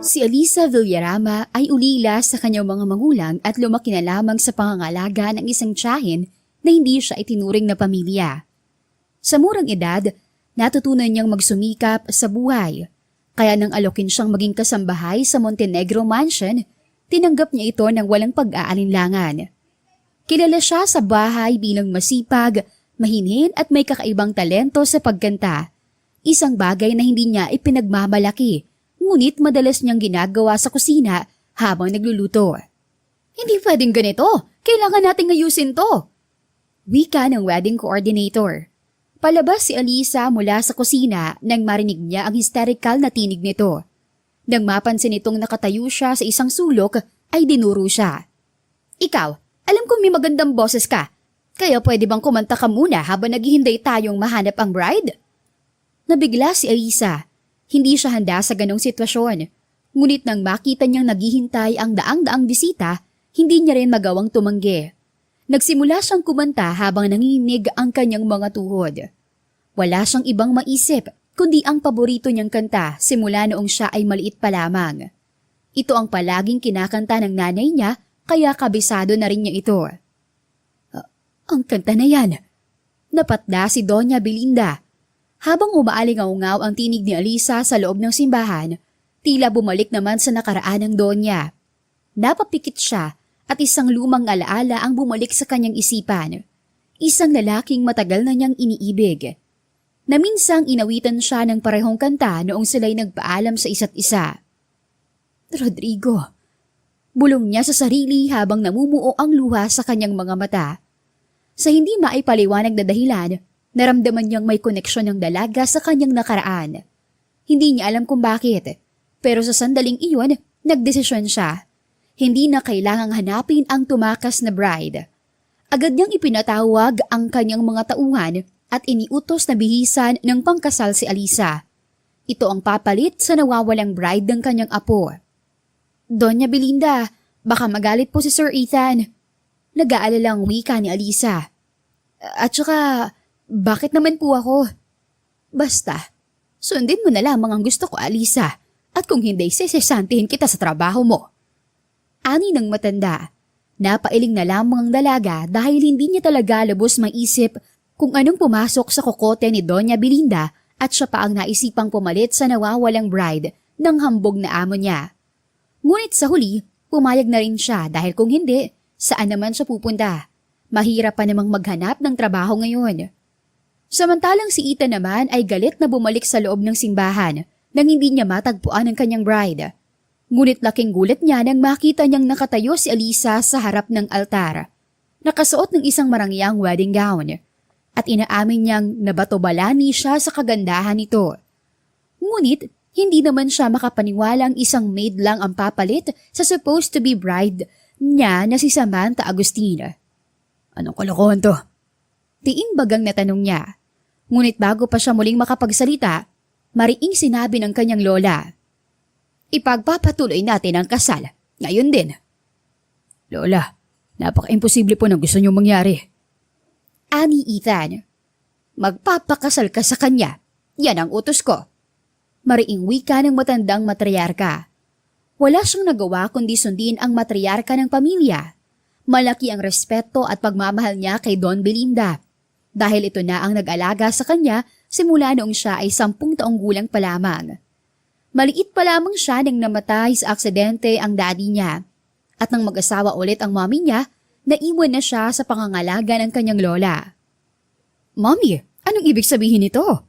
Si Alisa Villarama ay ulila sa kanyang mga magulang at lumaki na lamang sa pangangalaga ng isang tiyahin na hindi siya itinuring na pamilya. Sa murang edad, natutunan niyang magsumikap sa buhay. Kaya nang alokin siyang maging kasambahay sa Montenegro Mansion, tinanggap niya ito ng walang pag-aalinlangan. Kilala siya sa bahay bilang masipag, mahinhin at may kakaibang talento sa pagkanta. Isang bagay na hindi niya ipinagmamalaki, ngunit madalas niyang ginagawa sa kusina habang nagluluto. "Hindi pwedeng ganito. Kailangan nating ayusin to," wika ng wedding coordinator. Palabas si Alisa mula sa kusina nang marinig niya ang hysterical na tinig nito. Nang mapansin itong nakatayo siya sa isang sulok, ay dinuro siya. "Ikaw, alam kong may magandang boses ka. Kaya pwede bang kumanta ka muna habang naghihintay tayong mahanap ang bride?" Nabigla si Alisa. Hindi siya handa sa ganong sitwasyon. Ngunit nang makita niyang naghihintay ang daang-daang bisita, hindi niya rin magawang tumanggi. Nagsimula siyang kumanta habang nanginginig ang kanyang mga tuhod. Wala siyang ibang maisip kundi ang paborito niyang kanta simula noong siya ay maliit pa lamang. Ito ang palaging kinakanta ng nanay niya kaya kabisado na rin niya ito. Ang kanta na yan. Napatda si Doña Belinda. Habang umaalingaw-ngaw ang tinig ni Alisa sa loob ng simbahan, tila bumalik naman sa nakaraan ng Donya. Napapikit siya at isang lumang alaala ang bumalik sa kanyang isipan. Isang lalaking matagal na niyang iniibig. Na minsang inawitan siya ng parehong kanta noong sila'y nagpaalam sa isa't isa. "Rodrigo," bulong niya sa sarili habang namumuo ang luha sa kanyang mga mata. Sa hindi maipaliwanag na dahilan, naramdaman niyang may koneksyon ng dalaga sa kanyang nakaraan. Hindi niya alam kung bakit, pero sa sandaling iyon, nagdesisyon siya. Hindi na kailangang hanapin ang tumakas na bride. Agad niyang ipinatawag ang kanyang mga tauhan at iniutos na bihisan ng pangkasal si Alisa. Ito ang papalit sa nawawalang bride ng kanyang apo. "Doña Belinda, baka magalit po si Sir Ethan." Nag-aalalang wika ni Alisa. "At saka, bakit naman po ako?" "Basta, sundin mo na lamang ang gusto ko, Alisa. At kung hindi, sesesantihin kita sa trabaho mo." Ani ng matanda. Napailing na lamang ang dalaga dahil hindi niya talaga lubos maisip kung anong pumasok sa kokote ni Doña Belinda at siya pa ang naisipang pumalit sa nawawalang bride ng hambog na amo niya. Ngunit sa huli, pumayag na rin siya dahil kung hindi, saan naman siya pupunta? Mahirap pa namang maghanap ng trabaho ngayon. Samantalang si Ethan naman ay galit na bumalik sa loob ng simbahan nang hindi niya matagpuan ang kanyang bride. Ngunit laking gulat niya nang makita niyang nakatayo si Alisa sa harap ng altar. Nakasuot ng isang marangyang wedding gown at inaamin niyang nabato-balani siya sa kagandahan nito. Ngunit hindi naman siya makapaniwalang isang maid lang ang papalit sa supposed to be bride niya na si Samantha Agustin. "Anong kalokohan to?" Tiing-bagang natanong niya. Ngunit bago pa siya muling makapagsalita, mariing sinabi ng kanyang lola, "Ipagpapatuloy natin ang kasal. Ngayon din." "Lola, napaka-imposible po ng gusto niyong mangyari." Ani Ethan. "Magpapakasal ka sa kanya. Yan ang utos ko." Mariing wika ng matandang matriarka. Wala siyang nagawa kundi sundin ang matriarka ng pamilya. Malaki ang respeto at pagmamahal niya kay Don Belinda. Dahil ito na ang nag-alaga sa kanya simula noong siya ay 10 taong gulang pa lamang. Maliit pa lamang siya nang namatay sa aksidente ang daddy niya. At nang mag-asawa ulit ang mommy niya, naiwan na siya sa pangangalaga ng kanyang lola. "Mommy, anong ibig sabihin nito?"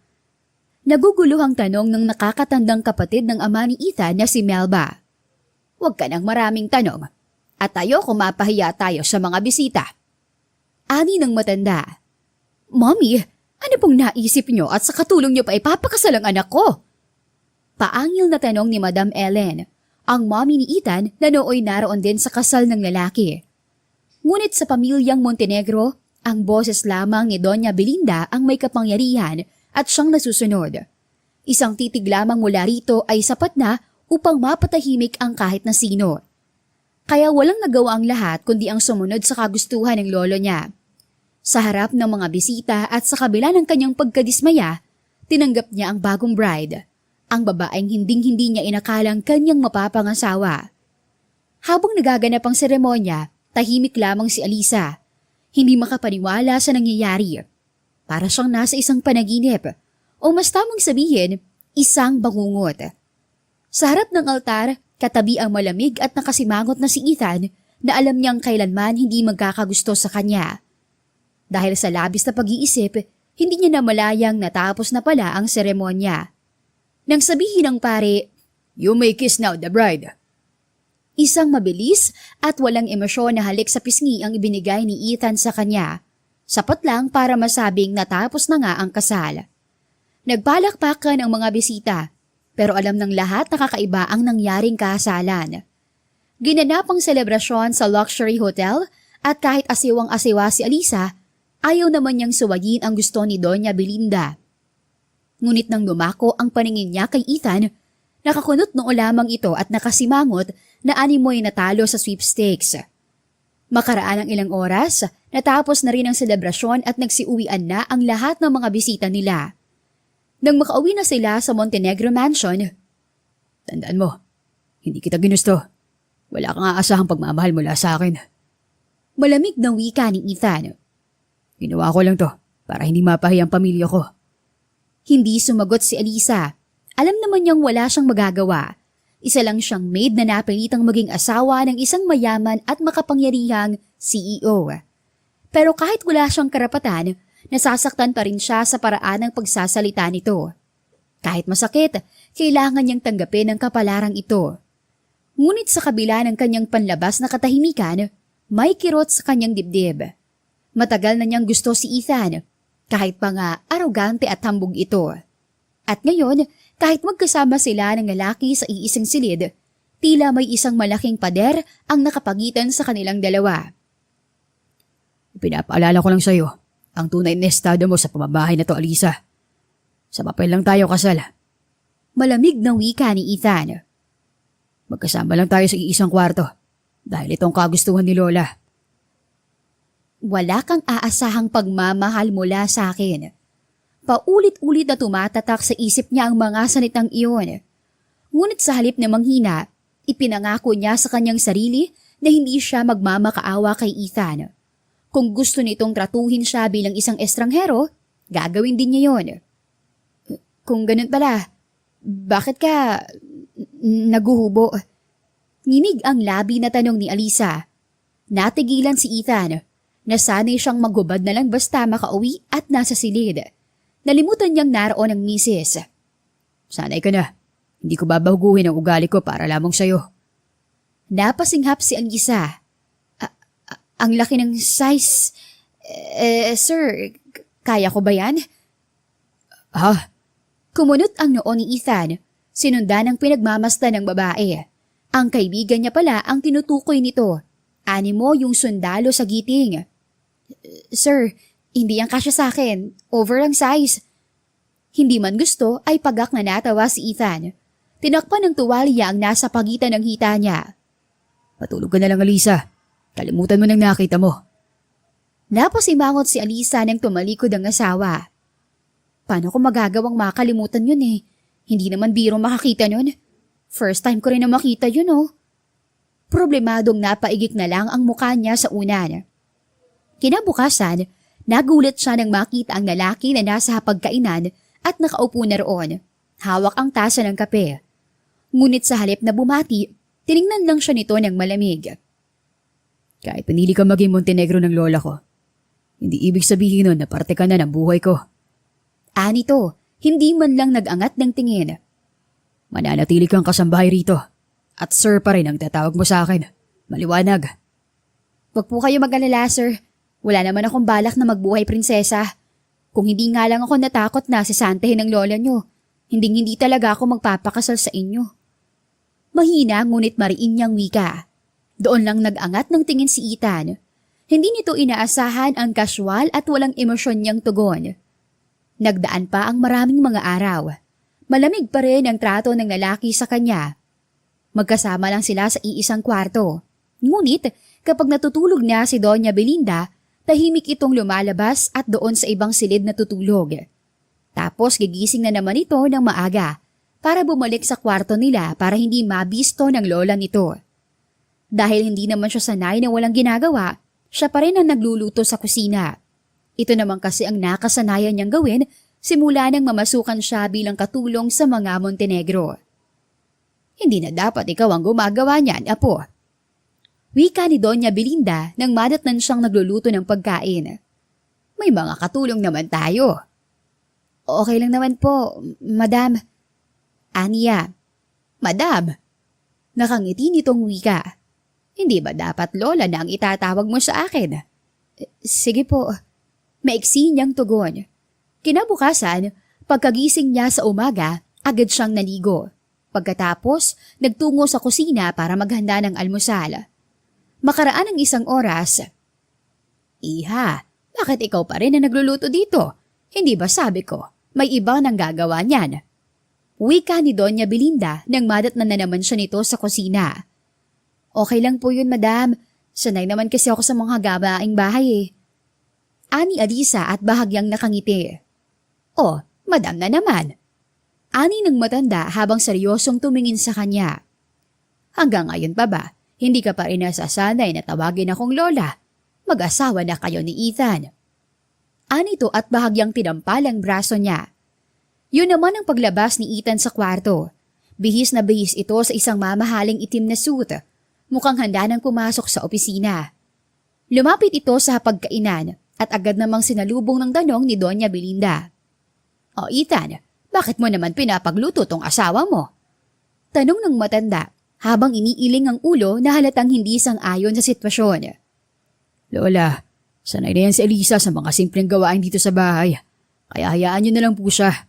Naguguluhang tanong ng nakakatandang kapatid ng ama ni Ethan na si Melba. "Huwag ka nang maraming tanong. At tayo kung mapahiya tayo sa mga bisita." Ani ng matanda. "Mommy, ano pong naisip niyo at sa katulong niyo pa ipapakasal ang anak ko?" Paangil na tanong ni Madam Ellen, ang mommy ni Ethan na nooy naroon din sa kasal ng lalaki. Ngunit sa pamilyang Montenegro, ang boses lamang ni Doña Belinda ang may kapangyarihan at siyang nasusunod. Isang titig lamang mula rito ay sapat na upang mapatahimik ang kahit na sino. Kaya walang nagawa ang lahat kundi ang sumunod sa kagustuhan ng lolo niya. Sa harap ng mga bisita at sa kabila ng kanyang pagkadismaya, tinanggap niya ang bagong bride. ang babaeng hinding-hindi niya inakalang kanyang mapapangasawa. Habang nagaganap ang seremonya, tahimik lamang si Alisa. Hindi makapaniwala sa nangyayari. Para siyang nasa isang panaginip o mas tamang sabihin, isang bangungot. Sa harap ng altar, katabi ang malamig at nakasimangot na si Ethan na alam niyang kailanman hindi magkakagusto sa kanya. Dahil sa labis na pag-iisip, hindi niya namalayang natapos na pala ang seremonya. Nang sabihin ng pare, "You may kiss now the bride." Isang mabilis at walang emosyon na halik sa pisngi ang ibinigay ni Ethan sa kanya. Sapat lang para masabing natapos na nga ang kasal. Nagpalakpakan ang mga bisita, pero alam ng lahat na kakaiba ang nangyaring kasalan. Ginanap ang selebrasyon sa luxury hotel at kahit asiwang-asiwa si Alisa, ayaw naman niyang suwayin ang gusto ni Doña Belinda. Ngunit nang dumako ang paningin niya kay Ethan, nakakunot noo lamang ito at nakasimangot na animoy natalo sa sweepstakes. Makaraan ng ilang oras, natapos na rin ang selebrasyon at nagsiuwian na ang lahat ng mga bisita nila. Nang makauwi na sila sa Montenegro Mansion, "Tandaan mo, hindi kita ginusto. Wala kang aasahang pagmamahal mula sa akin." Malamig na wika ni Ethan. "Ginawa ko lang to para hindi mapahiya ang pamilya ko." Hindi sumagot si Alisa. Alam naman niyang wala siyang magagawa. Isa lang siyang maid na napilitang maging asawa ng isang mayaman at makapangyarihang CEO. Pero kahit wala siyang karapatan, nasasaktan pa rin siya sa paraan ng pagsasalita nito. Kahit masakit, kailangan niyang tanggapin ang kapalarang ito. Ngunit sa kabila ng kanyang panlabas na katahimikan, may kirot sa kanyang dibdib. Matagal na niyang gusto si Ethan, kahit pa nga arogante at hambog ito. At ngayon, kahit magkasama sila ng lalaki sa iisang silid, tila may isang malaking pader ang nakapagitan sa kanilang dalawa. "Pinapaalala ko lang sa iyo ang tunay na estado mo sa pamamahay na to, Alisa. Sa papel lang tayo kasal." Malamig na wika ni Ethan. "Magkasama lang tayo sa iisang kwarto dahil itong kagustuhan ni Lola." Wala kang aasahang pagmamahal mula sa akin. Paulit-ulit na tumatatak sa isip niya ang mga salitang iyon. Ngunit sa halip na manghina, ipinangako niya sa kanyang sarili na hindi siya magmamakaawa kay Ethan. Kung gusto nitong tratuhin siya bilang isang estranghero, gagawin din niya yon. "Kung ganun pala, bakit ka naguhubo?" Nginig ang labi na tanong ni Alisa. Natigilan si Ethan. Nasanay siyang maghubad na lang basta makauwi at nasa silid. Nalimutan niyang naroon ang misis. "Sanay ka na. Hindi ko babaguhin ang ugali ko para lamang sa'yo." Napasinghap si Alisa. Ang laki ng size. Sir, kaya ko ba yan?" "Ha?" Kumunot ang noo ni Ethan. Sinundan ang pinagmamasdan ng babae. Ang kaibigan niya pala ang tinutukoy nito. Animo yung sundalo sa giting. "Sir, hindi ang kasya sa akin. Over ang size." Hindi man gusto ay pagak na natawa si Ethan. Tinakpan ng tuwalya ang nasa pagitan ng hita niya. "Patulog ka na lang, Alisa. Kalimutan mo nang nakita mo." Napasimangot si Alisa nang tumalikod ang asawa. "Paano ko magagawang makalimutan yun eh? Hindi naman biro makakita nun. First time ko rin na makita yun oh." Problemadong napaigik na lang ang mukha niya sa unan. Kinabukasan, nagulat siya nang makita ang lalaki na nasa hapagkainan at nakaupo na roon. Hawak ang tasa ng kape. Ngunit sa halip na bumati, tiningnan lang siya nito ng malamig. "Kahit pinili ka maging Montenegro ng lola ko, hindi ibig sabihin nun na parte ka na ng buhay ko." Anito, hindi man lang nag-angat ng tingin. "Mananatili kang kasambahay rito. At sir pa rin ang tatawag mo sa akin. Maliwanag." "Wag po kayo mag-alala, sir. Wala naman akong balak na magbuhay prinsesa. Kung hindi nga lang ako natakot na sisantahin ng lola nyo, hindi talaga ako magpapakasal sa inyo." Mahina ngunit mariin niyang wika. Doon lang nag-angat ng tingin si Ethan. Hindi nito inaasahan ang casual at walang emosyon niyang tugon. Nagdaan pa ang maraming mga araw. Malamig pa rin ang trato ng lalaki sa kanya. Magkasama lang sila sa iisang kwarto. Ngunit kapag natutulog na si Doña Belinda, tahimik itong lumalabas at doon sa ibang silid natutulog. Tapos gigising na naman ito ng maaga para bumalik sa kwarto nila para hindi mabisto ng lola nito. Dahil hindi naman siya sanay na walang ginagawa, siya pa rin ang nagluluto sa kusina. Ito naman kasi ang nakasanayan niyang gawin simula nang mamasukan siya bilang katulong sa mga Montenegro. Hindi na dapat ikaw ang gumagawa niyan, apo. Wika ni Doña Belinda nang madatnan siyang nagluluto ng pagkain. May mga katulong naman tayo. Okay lang naman po, madam. Aniya. Madam. Nakangiti nitong wika. Hindi ba dapat lola na ang itatawag mo sa akin? Sige po. Maiksi niyang tugon. Kinabukasan, pagkagising niya sa umaga, agad siyang naligo. Pagkatapos, nagtungo sa kusina para maghanda ng almusal. Makaraan ng isang oras. Iha, bakit ikaw pa rin na nagluluto dito? Hindi ba sabi ko, may iba nang gagawa niyan? Wika ni Doña Belinda nang madatnan na naman siya nito sa kusina. Okay lang po yun, madam. Sanay naman kasi ako sa mga gabaing bahay eh. Ani Alisa at bahagyang nakangiti. Oh, madam na naman. Ani ng matanda habang seryosong tumingin sa kanya. Hanggang ngayon pa ba, hindi ka pa rin nasasanay na tawagin akong lola? Mag-asawa na kayo ni Ethan. Anito at bahagyang tinampal ang braso niya. Yun naman ang paglabas ni Ethan sa kwarto. Bihis na bihis ito sa isang mamahaling itim na suit. Mukhang handa nang pumasok sa opisina. Lumapit ito sa pagkainan at agad namang sinalubong ng tanong ni Doña Belinda. O Ethan, bakit mo naman pinapagluto tong asawa mo? Tanong ng matanda habang iniiling ang ulo na halatang hindi sang-ayon sa sitwasyon. Lola, sanay na yan si Elisa sa mga simpleng gawain dito sa bahay. Kaya hayaan niyo na lang po siya.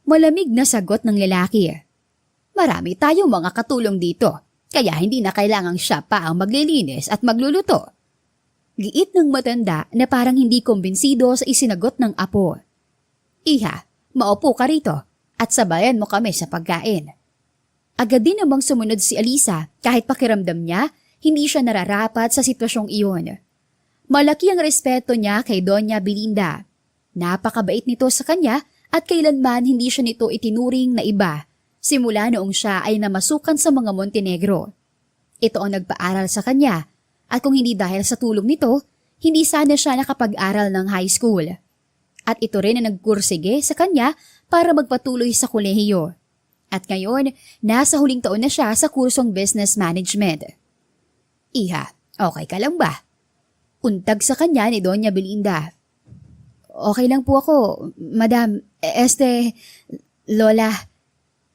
Malamig na sagot ng lalaki. Marami tayong mga katulong dito. Kaya hindi na kailangang siya pa ang maglilinis at magluluto. Giit ng matanda na parang hindi kumbinsido sa isinagot ng apo. Iha, maupo ka rito at sabayan mo kami sa pagkain. Agad din namang sumunod si Alisa kahit pakiramdam niya hindi siya nararapat sa sitwasyong iyon. Malaki ang respeto niya kay Doña Belinda. Napakabait nito sa kanya at kailanman hindi siya nito itinuring na iba. Simula noong siya ay namasukan sa mga Montenegro. Ito ang nagpaaral sa kanya at kung hindi dahil sa tulong nito, hindi sana siya nakapag-aral ng high school. At ito rin ang nagkursige sa kanya para magpatuloy sa kolehiyo. At ngayon, nasa huling taon na siya sa kursong business management. Iha, okay ka lang ba? Untag sa kanya ni Doña Belinda. Okay lang po ako, madam, lola.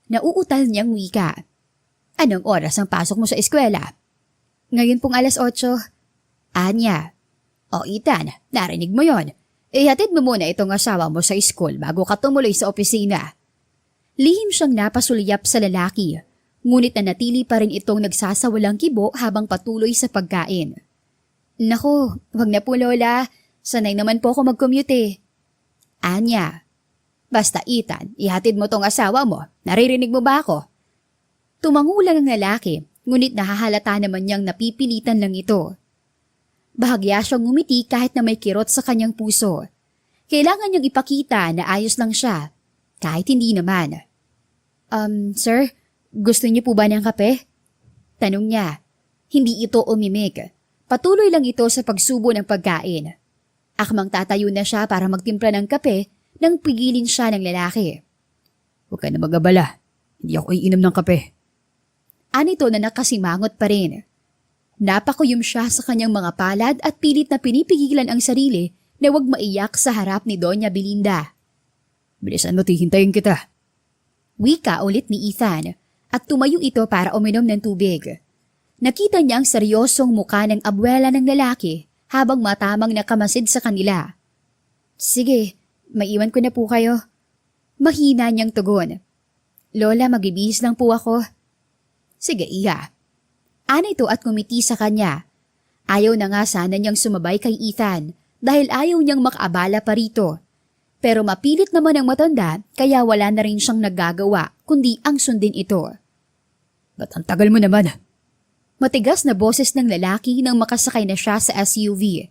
Nauutal niyang wika. Anong oras ang pasok mo sa eskwela? Ngayon pong 8:00. Anya. O Ethan, narinig mo yon. Ihatid mo muna itong asawa mo sa school bago ka tumuloy sa opisina. Lihim siyang napasulyap sa lalaki, ngunit nanatili pa rin itong nagsasawalang kibo habang patuloy sa pagkain. Naku, wag na po lola. Sanay naman po ako mag-commute eh. Anya. Basta Ethan, ihatid mo tong asawa mo. Naririnig mo ba ako? Tumangulan ang lalaki, ngunit nahahalata naman niyang napipilitan lang ito. Bahagya siyang ngumiti kahit na may kirot sa kanyang puso. Kailangan niyang ipakita na ayos lang siya, kahit hindi naman. Sir, gusto niyo po ba ng kape? Tanong niya. Hindi ito umimik. Patuloy lang ito sa pagsubo ng pagkain. Akmang tatayo na siya para magtimpla ng kape nang pigilin siya ng lalaki. Huwag ka na mag-abala. Hindi ako iinom ng kape. Anito na nakasimangot pa rin. Napakuyom siya sa kanyang mga palad at pilit na pinipigilan ang sarili na huwag maiyak sa harap ni Doña Belinda. Bilisan mo, hihintayin kita. Wika ulit ni Ethan at tumayo ito para uminom ng tubig. Nakita niya ang seryosong mukha ng abuela ng lalaki habang matamang nakamasid sa kanila. Sige, maiwan ko na po kayo. Mahina niyang tugon. Lola, magbibihis lang po ako. Sige, iya. Anito at ngumiti sa kanya. Ayaw na nga sana niyang sumabay kay Ethan dahil ayaw niyang makaabala pa rito. Pero mapilit naman ang matanda kaya wala na rin siyang naggagawa kundi ang sundin ito. Ba't ang tagal mo naman? Matigas na boses ng lalaki nang makasakay na siya sa SUV.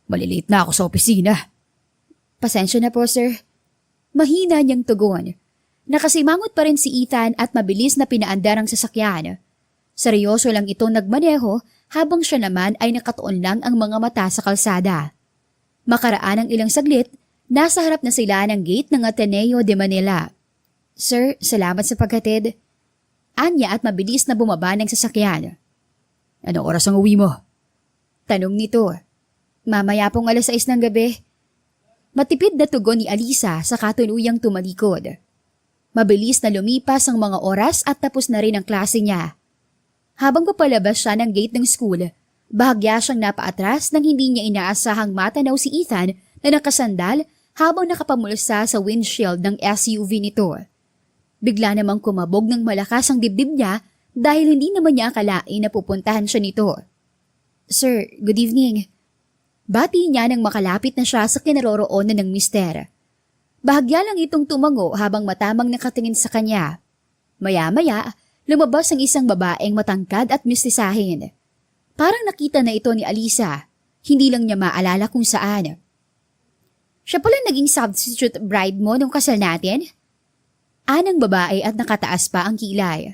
Malilate na ako sa opisina. Pasensya na po, sir. Mahina niyang tugon. Nakasimangot pa rin si Ethan at mabilis na pinaandar ang sasakyan. Seryoso lang itong nagmaneho habang siya naman ay nakatuon lang ang mga mata sa kalsada. Makaraan ng ilang saglit, nasa harap na sila ng gate ng Ateneo de Manila. Sir, salamat sa paghatid. Anya at mabilis na bumaba ng sasakyan. Anong oras ang uwi mo? Tanong nito. Mamaya pong 6:00 ng gabi. Matipid na tugon ni Alisa sa katuluyang tumalikod. Mabilis na lumipas ang mga oras at tapos na rin ang klase niya. Habang papalabas siya ng gate ng school, bahagya siyang napaatras nang hindi niya inaasahang matanaw si Ethan na nakasandal habang nakapamulsa sa windshield ng SUV nito. Bigla namang kumabog ng malakas ang dibdib niya dahil hindi naman niya akalain na pupuntahan siya nito. Sir, good evening. Bati niya nang makalapit na siya sa kinaroroonan ng mister. Bahagya lang itong tumango habang matamang nakatingin sa kanya. Maya-maya, lumabas ang isang babaeng matangkad at mistisahin. Parang nakita na ito ni Alisa. Hindi lang niya maalala kung saan. Siya pala naging substitute bride mo nung kasal natin? Anang babae at nakataas pa ang kilay.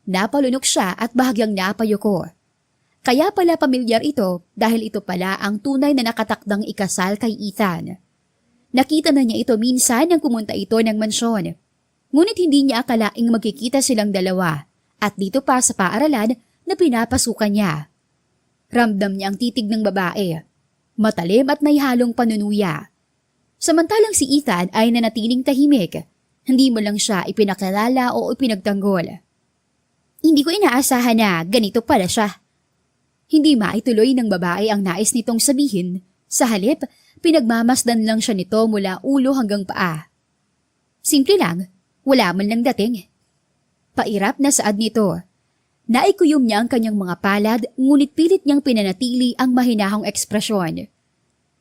Napalunok siya at bahagyang napayuko. Kaya pala pamilyar ito dahil ito pala ang tunay na nakatakdang ikasal kay Ethan. Nakita na niya ito minsan nang pumunta ito ng mansyon. Ngunit hindi niya akalaing magkikita silang dalawa at dito pa sa paaralan na pinapasukan niya. Ramdam niya ang titig ng babae. Matalim at may halong panunuya. Samantalang si Ethan ay nanatiling tahimik. Hindi mo lang siya ipinakilala o ipinagtanggol. Hindi ko inaasahan na ganito pala siya. Hindi maituloy ng babae ang nais nitong sabihin. Sa halip, pinagmamasdan lang siya nito mula ulo hanggang paa. Simple lang, wala man lang dating. Pairap na saad nito. Naikuyom niya ang kanyang mga palad, ngunit pilit niyang pinanatili ang mahinahong ekspresyon.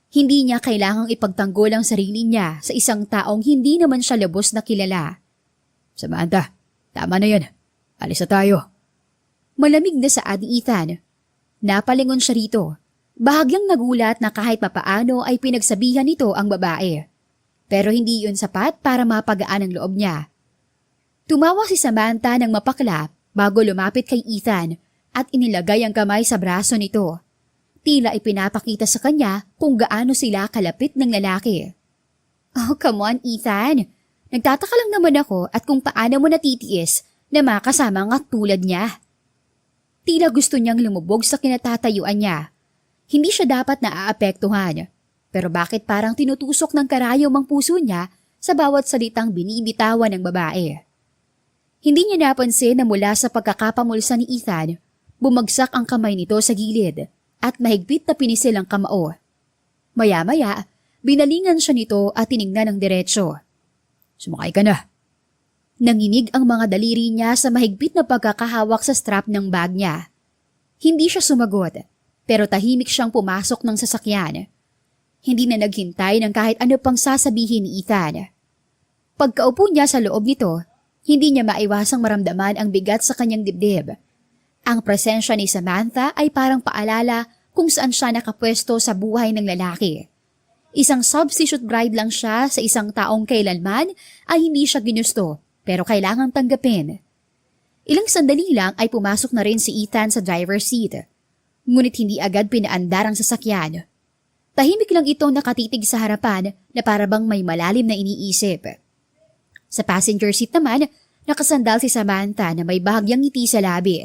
Hindi niya kailangang ipagtanggol ang sarili niya sa isang taong hindi naman siya lubos na kilala. Samantha, tama na yan. Alis na tayo. Malamig na saad ni Ethan. Napalingon siya rito. Bahagyang nagulat na kahit papaano ay pinagsabihan nito ang babae. Pero hindi yun sapat para mapagaan ang loob niya. Tumawa si Samantha ng mapaklap bago lumapit kay Ethan at inilagay ang kamay sa braso nito. Tila ipinapakita sa kanya kung gaano sila kalapit ng lalaki. Oh, come on Ethan. Nagtataka lang naman ako at kung paano mo natitiis na makasama nga tulad niya. Tila gusto niyang lumubog sa kinatatayuan niya. Hindi siya dapat naaapektuhan. Pero bakit parang tinutusok ng karayom ang puso niya sa bawat salitang binibitawan ng babae? Hindi niya napansin na mula sa pagkakapamulsa ni Ethan, bumagsak ang kamay nito sa gilid at mahigpit na pinisil ang kamao. Maya-maya, binalingan siya nito at tiningnan ng diretsyo. Sumakay ka na. Nanginig ang mga daliri niya sa mahigpit na pagkakahawak sa strap ng bag niya. Hindi siya sumagot. Pero tahimik siyang pumasok ng sasakyan. Hindi na naghintay ng kahit ano pang sasabihin ni Ethan. Pagkaupo niya sa loob nito, hindi niya maiwasang maramdaman ang bigat sa kanyang dibdib. Ang presensya ni Samantha ay parang paalala kung saan siya nakapwesto sa buhay ng lalaki. Isang substitute bride lang siya sa isang taong kailanman ay hindi siya ginusto pero kailangang tanggapin. Ilang sandali lang ay pumasok na rin si Ethan sa driver's seat. Ngunit hindi agad pinaandar ang sasakyan. Tahimik lang itong nakatitig sa harapan na parabang may malalim na iniisip. Sa passenger seat naman, nakasandal si Samantha na may bahagyang ngiti sa labi.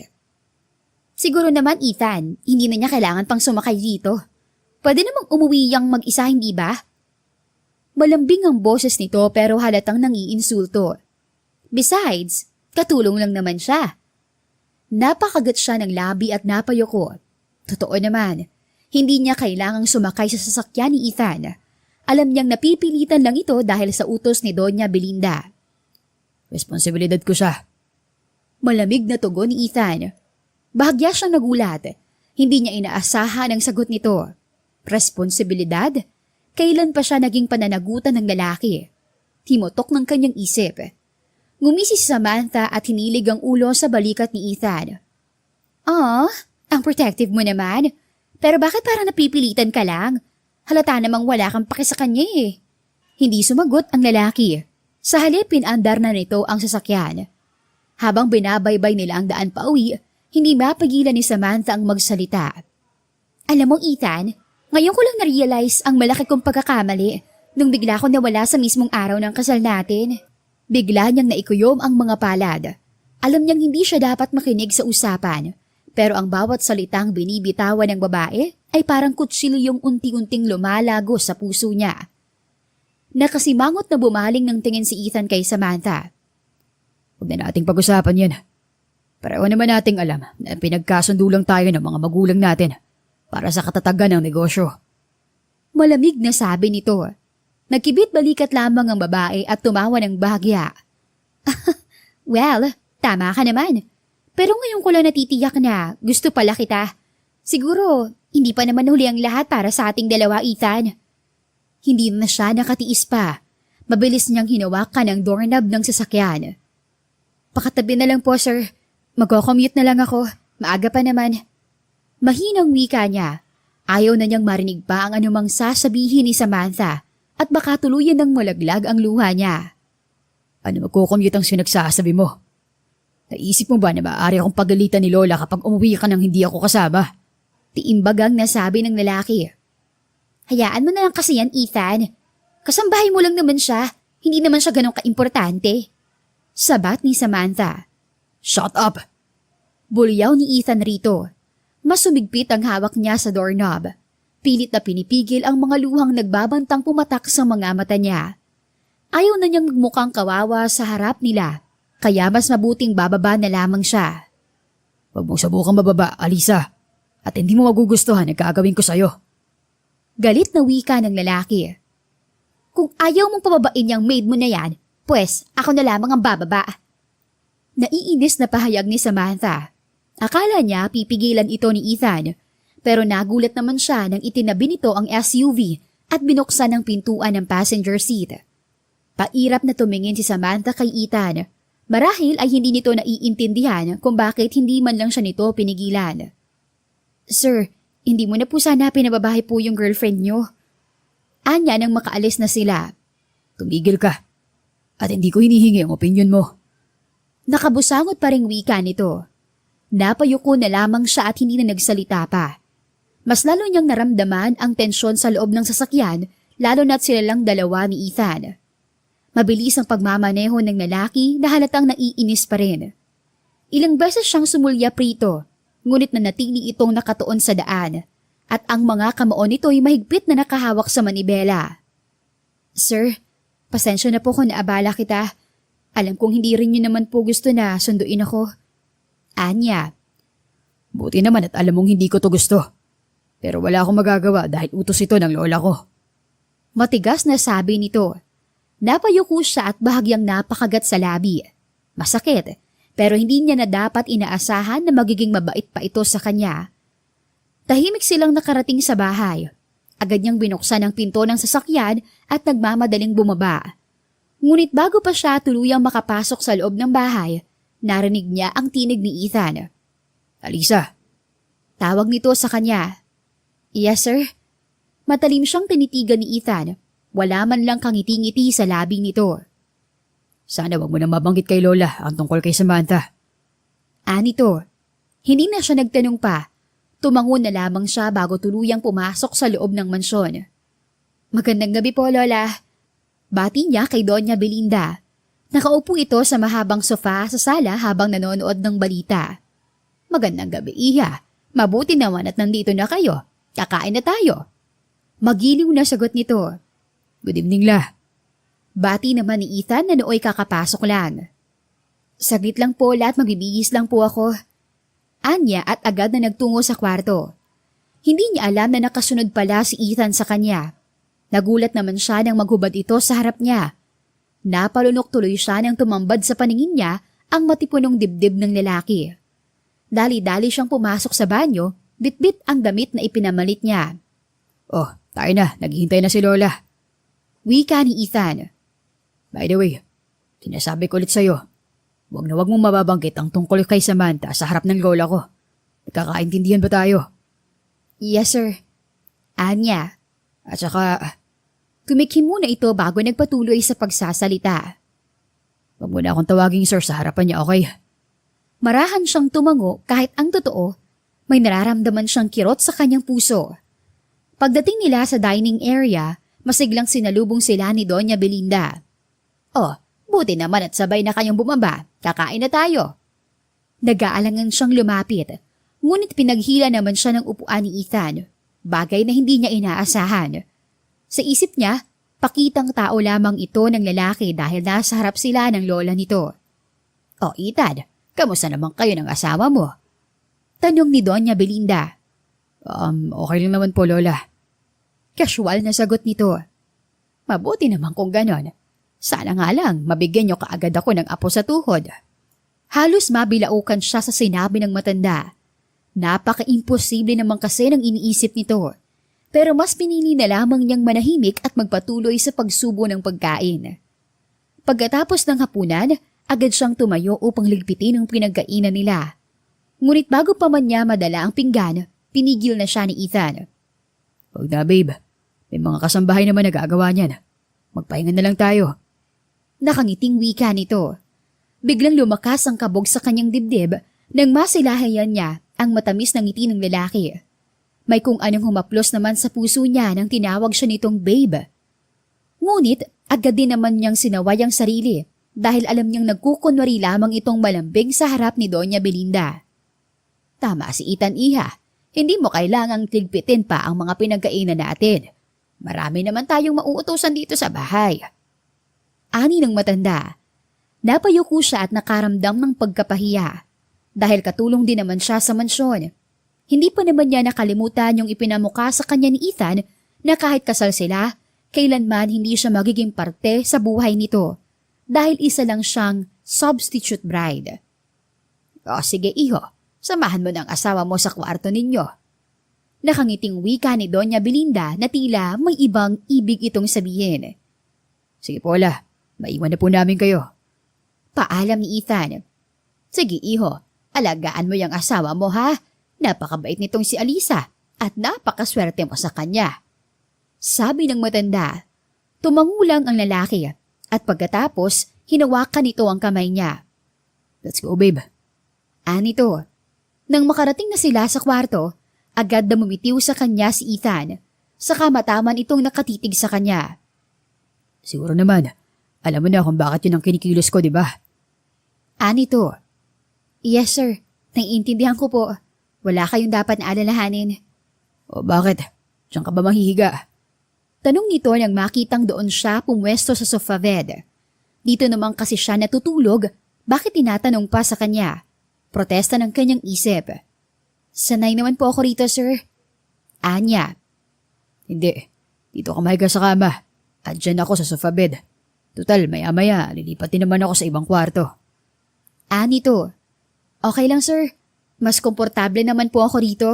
Siguro naman Ethan, hindi na niya kailangan pang sumakay dito. Pwede namang umuwi yang mag-isa, hindi ba? Malambing ang boses nito pero halatang nangiinsulto. Besides, katulong lang naman siya. Napakagat siya ng labi at napayoko. Totoo naman, hindi niya kailangang sumakay sa sasakyan ni Ethan. Alam niyang napipilitan lang ito dahil sa utos ni Doña Belinda. Responsibilidad ko siya. Malamig na tugon ni Ethan. Bahagya siyang nagulat. Hindi niya inaasahan ang sagot nito. Responsibilidad? Kailan pa siya naging pananagutan ng lalaki? Timotok ng kanyang isip. Ngumisi si Samantha at hinilig ang ulo sa balikat ni Ethan. Ang protective mo naman. Pero bakit parang napipilitan ka lang? Halata namang wala kang paki sa kanya eh. Hindi sumagot ang lalaki. Sa halip pinandar na nito ang sasakyan. Habang binabaybay nila ang daan pauwi, hindi mapigilan ni Samantha ang magsalita. Alam mo Ethan, ngayon ko lang na-realize ang malaki kong pagkakamali nung bigla ko nawala sa mismong araw ng kasal natin. Bigla niyang naikuyom ang mga palad. Alam niyang hindi siya dapat makinig sa usapan, pero ang bawat salitang binibitawan ng babae ay parang kutsilyong unti-unting lumalago sa puso niya. Nakasimangot na bumaling ng tingin si Ethan kay Samantha. Huwag na nating pag-usapan yan. Pareho naman nating alam na pinagkasundo lang tayo ng mga magulang natin para sa katatagan ng negosyo. Malamig na sabi nito. Nagkibit balikat lamang ang babae at tumawa ng bahagya. Well, tama ka naman. Pero ngayon ko lang natitiyak na gusto pala kita. Siguro, hindi pa naman huli ang lahat para sa ating dalawa, Ethan. Hindi na siya nakatiis pa. Mabilis niyang hinawakan ang doorknob ng sasakyan. Pakatabi na lang po, sir. Magko-commute na lang ako. Maaga pa naman. Mahinang wika niya. Ayaw na niyang marinig pa ang anumang sasabihin ni Samantha at baka tuluyan ng malaglag ang luha niya. Ano magko-commute ang sinagsasabi mo? Naisip mo ba na maaari akong pagalitan ni Lola kapag umuwi ka nang hindi ako kasama? Tiimbagang nasabi ng lalaki. Hayaan mo na lang kasi yan, Ethan. Kasambahay mo lang naman siya. Hindi naman siya ganun kaimportante. Sabat ni Samantha. Shut up! Bulyaw ni Ethan rito. Mas sumigpit ang hawak niya sa doorknob. Pilit na pinipigil ang mga luhang nagbabantang pumatak sa mga mata niya. Ayaw na niyang magmukhang kawawa sa harap nila, kaya mas mabuting bababa na lamang siya. Huwag mong subukang bababa, Alisa. At hindi mo magugustuhan ang gagawin ko sa'yo. Galit na wika ng lalaki. Kung ayaw mong pababain yung maid mo na yan, pues ako na lamang ang bababa. Naiinis na pahayag ni Samantha. Akala niya pipigilan ito ni Ethan, pero nagulat naman siya nang itinabi nito ang SUV at binuksan ang pintuan ng passenger seat. Pairap na tumingin si Samantha kay Ethan. Marahil ay hindi nito naiintindihan kung bakit hindi man lang siya nito pinigilan. Sir, hindi mo na po sana pinababahay po yung girlfriend niyo. Anya nang makaalis na sila. Tumigil ka. At hindi ko hinihingi ang opinyon mo. Nakabusangot pa ring wika nito. Napayuko na lamang siya at hindi na nagsalita pa. Mas lalo niyang naramdaman ang tensyon sa loob ng sasakyan, lalo na't sila lang dalawa ni Ethan. Mabilis ang pagmamaneho ng lalaki na halatang naiinis pa rin. Ilang beses siyang sumulya prito, ngunit nanatili itong nakatuon sa daan, at ang mga kamao nito'y mahigpit na nakahawak sa manibela. Sir, pasensya na po kung naabala kita. Alam kong hindi rin niyo naman po gusto na sunduin ako. Anya. Buti naman at alam mong hindi ko to gusto. Pero wala akong magagawa dahil utos ito ng lola ko. Matigas na sabi nito. Napayuko siya at bahagyang napakagat sa labi. Masakit, pero hindi niya na dapat inaasahan na magiging mabait pa ito sa kanya. Tahimik silang nakarating sa bahay. Agad niyang binuksan ang pinto ng sasakyan at nagmamadaling bumaba. Ngunit bago pa siya tuluyang makapasok sa loob ng bahay, narinig niya ang tinig ni Ethan. Alisa. Tawag nito sa kanya. Yes, sir. Matalim siyang tinitigan ni Ethan. Wala man lang kangiti-ngiti sa labi nito. Sana wag mo nang mabanggit kay Lola ang tungkol kay Samantha. Nito. Hindi na siya nagtanong pa. Tumango na lamang siya bago tuluyang pumasok sa loob ng mansyon. Magandang gabi po, Lola. Bati niya kay Doña Belinda. Nakaupo ito sa mahabang sofa sa sala habang nanonood ng balita. Magandang gabi, Iha. Mabuti naman at nandito na kayo. Kakain na tayo. Magiliw na sagot nito. Good evening, La. Bati naman ni Ethan na nooy kakapasok lang. Saglit lang po at magbibihis lang po ako. Anya at agad na nagtungo sa kwarto. Hindi niya alam na nakasunod pala si Ethan sa kanya. Nagulat naman siya nang maghubad ito sa harap niya. Napalunok tuloy siya nang tumambad sa paningin niya ang matipunong dibdib ng lalaki. Dali-dali siyang pumasok sa banyo, bitbit ang damit na ipinamalit niya. Oh, tayo na. Naghihintay na si Lola. Wika ni Ethan. By the way, sinasabi ko ulit sa'yo, huwag na huwag mong mababanggit ang tungkol kay Samantha sa harap ng lola ko. Nagkakaintindihan ba tayo? Yes, sir. Anya. At saka, tumikim muna ito bago nagpatuloy sa pagsasalita. Huwag mo na akong tawaging sir sa harapan niya, okay? Marahan siyang tumango kahit ang totoo, may nararamdaman siyang kirot sa kanyang puso. Pagdating nila sa dining area, masiglang sinalubong sila ni Doña Belinda. "Oh, buti naman at sabay na kayong bumaba. Kakain na tayo." Nag-aalangan siyang lumapit, ngunit pinaghila naman siya ng upuan ni Ethan, bagay na hindi niya inaasahan. Sa isip niya, pakitang tao lamang ito ng lalaki dahil nasa harap sila ng lola nito. "Oh, Ethan, kamusta naman kayo ng asawa mo?" tanong ni Doña Belinda. Okay lang naman po, Lola. Casual na sagot nito. "Mabuti naman kung ganon. Sana nga lang mabigyan niyo kaagad ako ng apo sa tuhod." Halos mabilaukan siya sa sinabi ng matanda. Napaka-imposible naman kasi ng iniisip nito. Pero mas pinili na lamang niyang manahimik at magpatuloy sa pagsubo ng pagkain. Pagkatapos ng hapunan, agad siyang tumayo upang ligpitin ang pinagkainan nila. Ngunit bago pa man niya madala ang pinggan, pinigil na siya ni Ethan. Huwag na, babe. May mga kasambahay naman nagagawa niyan. Magpahinga na lang tayo. Nakangiting wika nito. Biglang lumakas ang kabog sa kanyang dibdib nang masilahayan niya ang matamis na ngiti ng lalaki. May kung anong humaplos naman sa puso niya nang tinawag siya nitong babe. Ngunit agad din naman niyang sinaway ang sarili dahil alam niyang nagkukunwari lamang itong malambing sa harap ni Doña Belinda. "Tama si Ethan, iha. Hindi mo kailangang tigpitin pa ang mga pinagkainan natin. Marami naman tayong mauutusan dito sa bahay." Ani ng matanda. Napayuko siya at nakaramdam ng pagkapahiya. Dahil katulong din naman siya sa mansyon. Hindi pa naman niya nakalimutan yung ipinamukha sa kanya ni Ethan na kahit kasal sila, kailanman hindi siya magiging parte sa buhay nito. Dahil isa lang siyang substitute bride. "O sige, iho. Samahan mo ng asawa mo sa kwarto ninyo." Nakangiting wika ni Doña Belinda na tila may ibang ibig itong sabihin. "Sige po, Lola. Maiwan na po namin kayo." Paalam ni Ethan. "Sige, iho. Alagaan mo yung asawa mo, ha? Napakabait nitong si Alisa at napakaswerte mo sa kanya." Sabi ng matanda. Tumangulang ang lalaki at pagkatapos hinawakan nito ang kamay niya. "Let's go, babe." Anito. Nang makarating na sila sa kwarto, agad na bumitiw sa kanya si Ethan. Saka mataman itong nakatitig sa kanya. "Siguro naman, alam mo na kung bakit yun ang kinikilos ko, di ba?" Anito. "Yes, sir. Naiintindihan ko po. Wala kayong dapat na alalahanin." "O bakit? Diyan ka ba mahihiga?" Tanong nito nang makitang doon siya pumwesto sa sofa bed. Dito naman kasi siya natutulog, bakit tinatanong pa sa kanya? Protesta ng kanyang isip. "Sanay naman po ako rito, sir." Anya. "Hindi. Dito ka mahiga sa kama. At dyan ako sa sofa bed. Tutal, maya-maya, lilipat din naman ako sa ibang kwarto." Anito. "Okay lang, sir. Mas komportable naman po ako rito."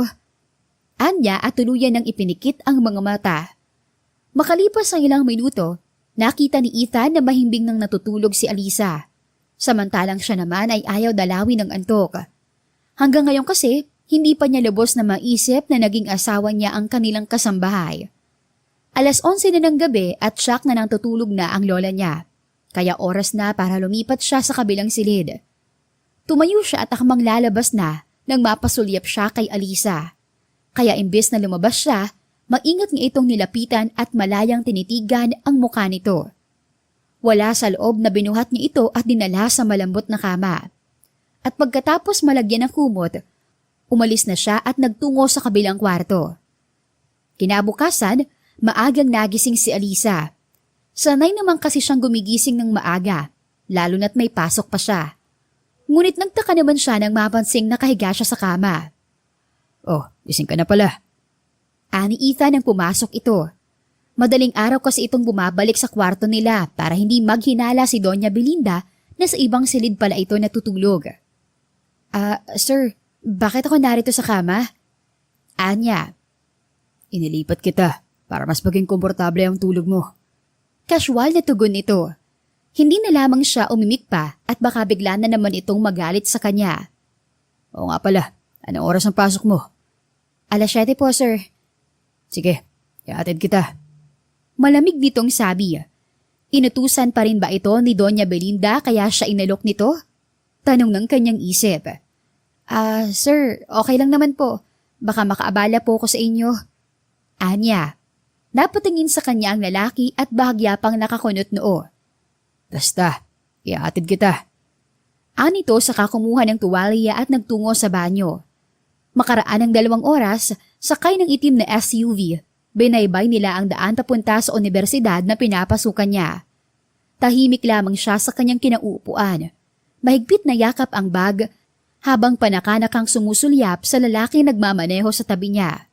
Anya at tuluyan ng ipinikit ang mga mata. Makalipas ang ilang minuto, nakita ni Ethan na mahimbing nang natutulog si Alisa. Samantalang siya naman ay ayaw dalawin ng antok. Hanggang ngayon kasi, hindi pa niya lubos na maisip na naging asawa niya ang kanilang kasambahay. 11:00 na ng gabi at siyak na nang tutulog na ang lola niya. Kaya oras na para lumipat siya sa kabilang silid. Tumayo siya at akmang lalabas na nang mapasulyap siya kay Alisa. Kaya imbes na lumabas siya, maingat nga itong nilapitan at malayang tinitigan ang mukha nito. Wala sa loob na binuhat niya ito at dinala sa malambot na kama. At pagkatapos malagyan ng kumot, umalis na siya at nagtungo sa kabilang kwarto. Kinabukasan, maagang nagising si Alisa. Sanay naman kasi siyang gumigising ng maaga, lalo na't may pasok pa siya. Ngunit nagtaka naman siya nang mapansing nakahiga siya sa kama. "Oh, gising ka na pala." Ani Ethan nang pumasok ito. Madaling araw kasi itong bumabalik sa kwarto nila para hindi maghinala si Doña Belinda na sa ibang silid pala ito natutulog. Sir, bakit ako narito sa kama?" Anya. "Inilipat kita para mas maging komportable ang tulog mo." Casual na tugon nito. Hindi na lamang siya umimik pa at baka bigla na naman itong magalit sa kanya. "Oo nga pala, anong oras ang pasok mo?" 7:00 po, sir." "Sige, ihatid kita." Malamig nitong sabi. Inutusan pa rin ba ito ni Doña Belinda kaya siya inalok nito? Tanong ng kanyang isip. Sir, okay lang naman po. Baka makaabala po ko sa inyo. Anya. Napatingin sa kanya ang lalaki at bahagya pang nakakunot noo. Basta, iatid kita. Anito saka kumuha ng tuwalya at nagtungo sa banyo. Makaraan ng 2 oras, sakay ng itim na SUV, binaybay nila ang daan papunta sa universidad na pinapasukan niya. Tahimik lamang siya sa kanyang kinauupuan. Mahigpit na yakap ang bag habang panakanakang sumusulyap sa lalaking nagmamaneho sa tabi niya.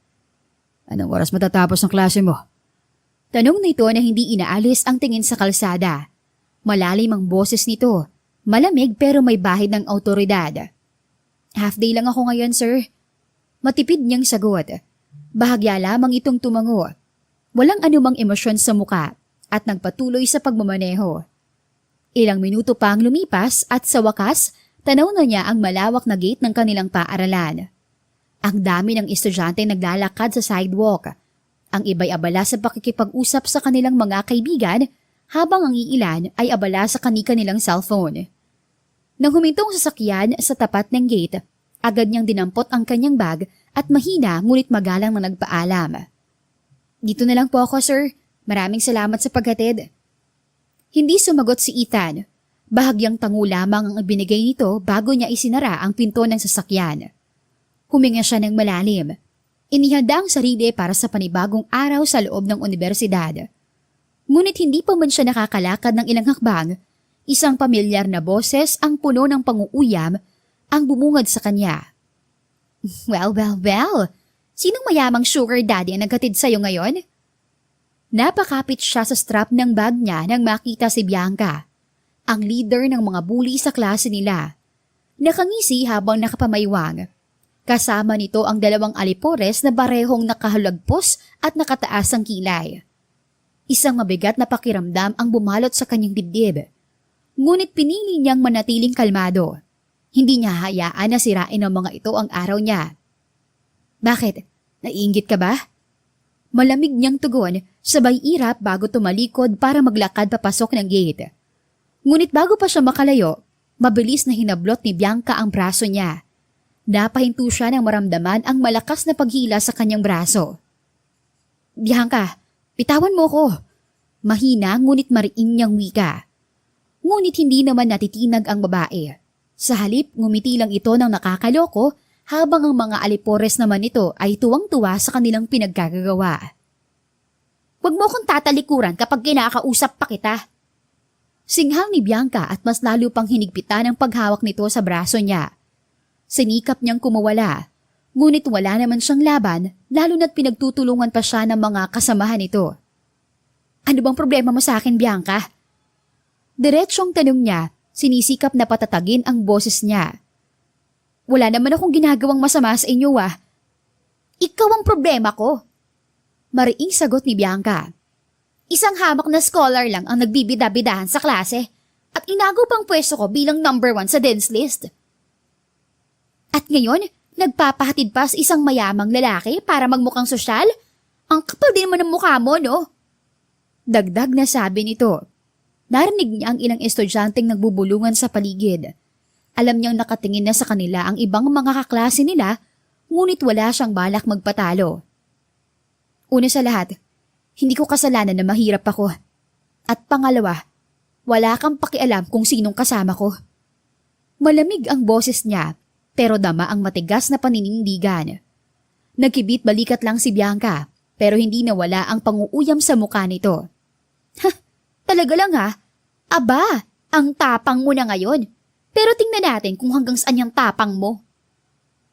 Anong oras matatapos ang klase mo? Tanong nito na hindi inaalis ang tingin sa kalsada. Malalim ang boses nito. Malamig pero may bahid ng autoridad. Half day lang ako ngayon, sir. Matipid niyang sagot. Bahagya lamang itong tumango. Walang anumang emosyon sa muka at nagpatuloy sa pagmamaneho. Ilang minuto pa ang lumipas at sa wakas, tanaw na niya ang malawak na gate ng kanilang paaralan. Ang dami ng estudyante naglalakad sa sidewalk. Ang iba'y abala sa pakikipag-usap sa kanilang mga kaibigan habang ang iilan ay abala sa kani-kanilang cellphone. Nang humintong sasakyan sa tapat ng gate, agad niyang dinampot ang kanyang bag at mahina ngunit magalang na nagpaalam. Dito na lang po ako, sir. Maraming salamat sa paghatid. Hindi sumagot si Ethan. Bahagyang tango lamang ang ibinigay nito bago niya isinara ang pinto ng sasakyan. Huminga siya ng malalim. Inihanda ang sarili para sa panibagong araw sa loob ng universidad. Ngunit hindi pa man siya nakakalakad ng ilang hakbang, isang pamilyar na boses ang puno ng panguuyam ang bumungad sa kanya. Well. Sinong mayamang sugar daddy ang naghatid sa'yo ngayon? Napakapit siya sa strap ng bag niya nang makita si Bianca, ang leader ng mga bully sa klase nila. Nakangisi habang nakapamaywang. Kasama nito ang 2 alipores na barehong nakahalagpos at nakataas ang kilay. Isang mabigat na pakiramdam ang bumalot sa kanyang dibdib. Ngunit pinili niyang manatiling kalmado. Hindi niya hayaan na sirain ng mga ito ang araw niya. Bakit? Naiinggit ka ba? Malamig niyang tugon, sabay irap bago tumalikod para maglakad papasok ng gate. Ngunit bago pa siya makalayo, mabilis na hinablot ni Bianca ang braso niya. Napahinto siya nang maramdaman ang malakas na paghila sa kanyang braso. Bianca, bitawan mo ko. Mahina ngunit mariing niyang wika. Ngunit hindi naman natitinag ang babae. Sa halip, ngumiti lang ito ng nakakaloko habang ang mga alipores naman nito ay tuwang-tuwa sa kanilang pinaggagawa. Huwag mo akong tatalikuran kapag kinakausap pa kita. Singhal ni Bianca at mas lalo pang hinigpitan ang paghawak nito sa braso niya. Sinikap niyang kumawala, ngunit wala naman siyang laban lalo na't pinagtutulungan pa siya ng mga kasamahan nito. Ano bang problema mo sa akin, Bianca? Diretsyong tanong niya, sinisikap na patatagin ang boses niya. Wala naman akong ginagawang masama sa inyo Ikaw ang problema ko. Mariing sagot ni Bianca. Isang hamak na scholar lang ang nagbibida-bidahan sa klase at inago pang pwesto ko bilang number 1 sa dean's list. At ngayon, nagpapahatid pa sa isang mayamang lalaki para magmukhang sosyal? Ang kapal din naman ng mukha mo, no? Dagdag na sabi nito. Narinig niya ang ilang estudyanteng nagbubulungan sa paligid. Alam niyang nakatingin na sa kanila ang ibang mga kaklase nila, ngunit wala siyang balak magpatalo. Una sa lahat, hindi ko kasalanan na mahirap ako. At pangalawa, wala kang pakialam kung sinong kasama ko. Malamig ang boses niya, pero dama ang matigas na paninindigan. Nagkibit balikat lang si Bianca, pero hindi nawala ang panguuyam sa mukha nito. Talaga lang Aba, ang tapang mo na ngayon. Pero tingnan natin kung hanggang saan yung tapang mo.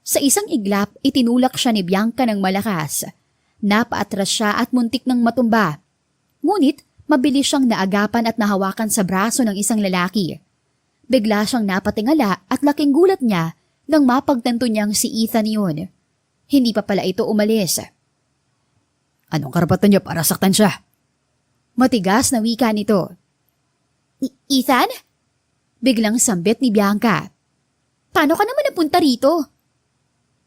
Sa isang iglap, itinulak siya ni Bianca ng malakas. Napaatras siya at muntik ng matumba. Ngunit, mabilis siyang naagapan at nahawakan sa braso ng isang lalaki. Bigla siyang napatingala at laking gulat niya nang mapagtanto niyang si Ethan yun. Hindi pa pala ito umalis. Anong karapatan niya para saktan siya? Matigas na wika nito. Ethan? Biglang sambit ni Bianca. Paano ka naman napunta rito?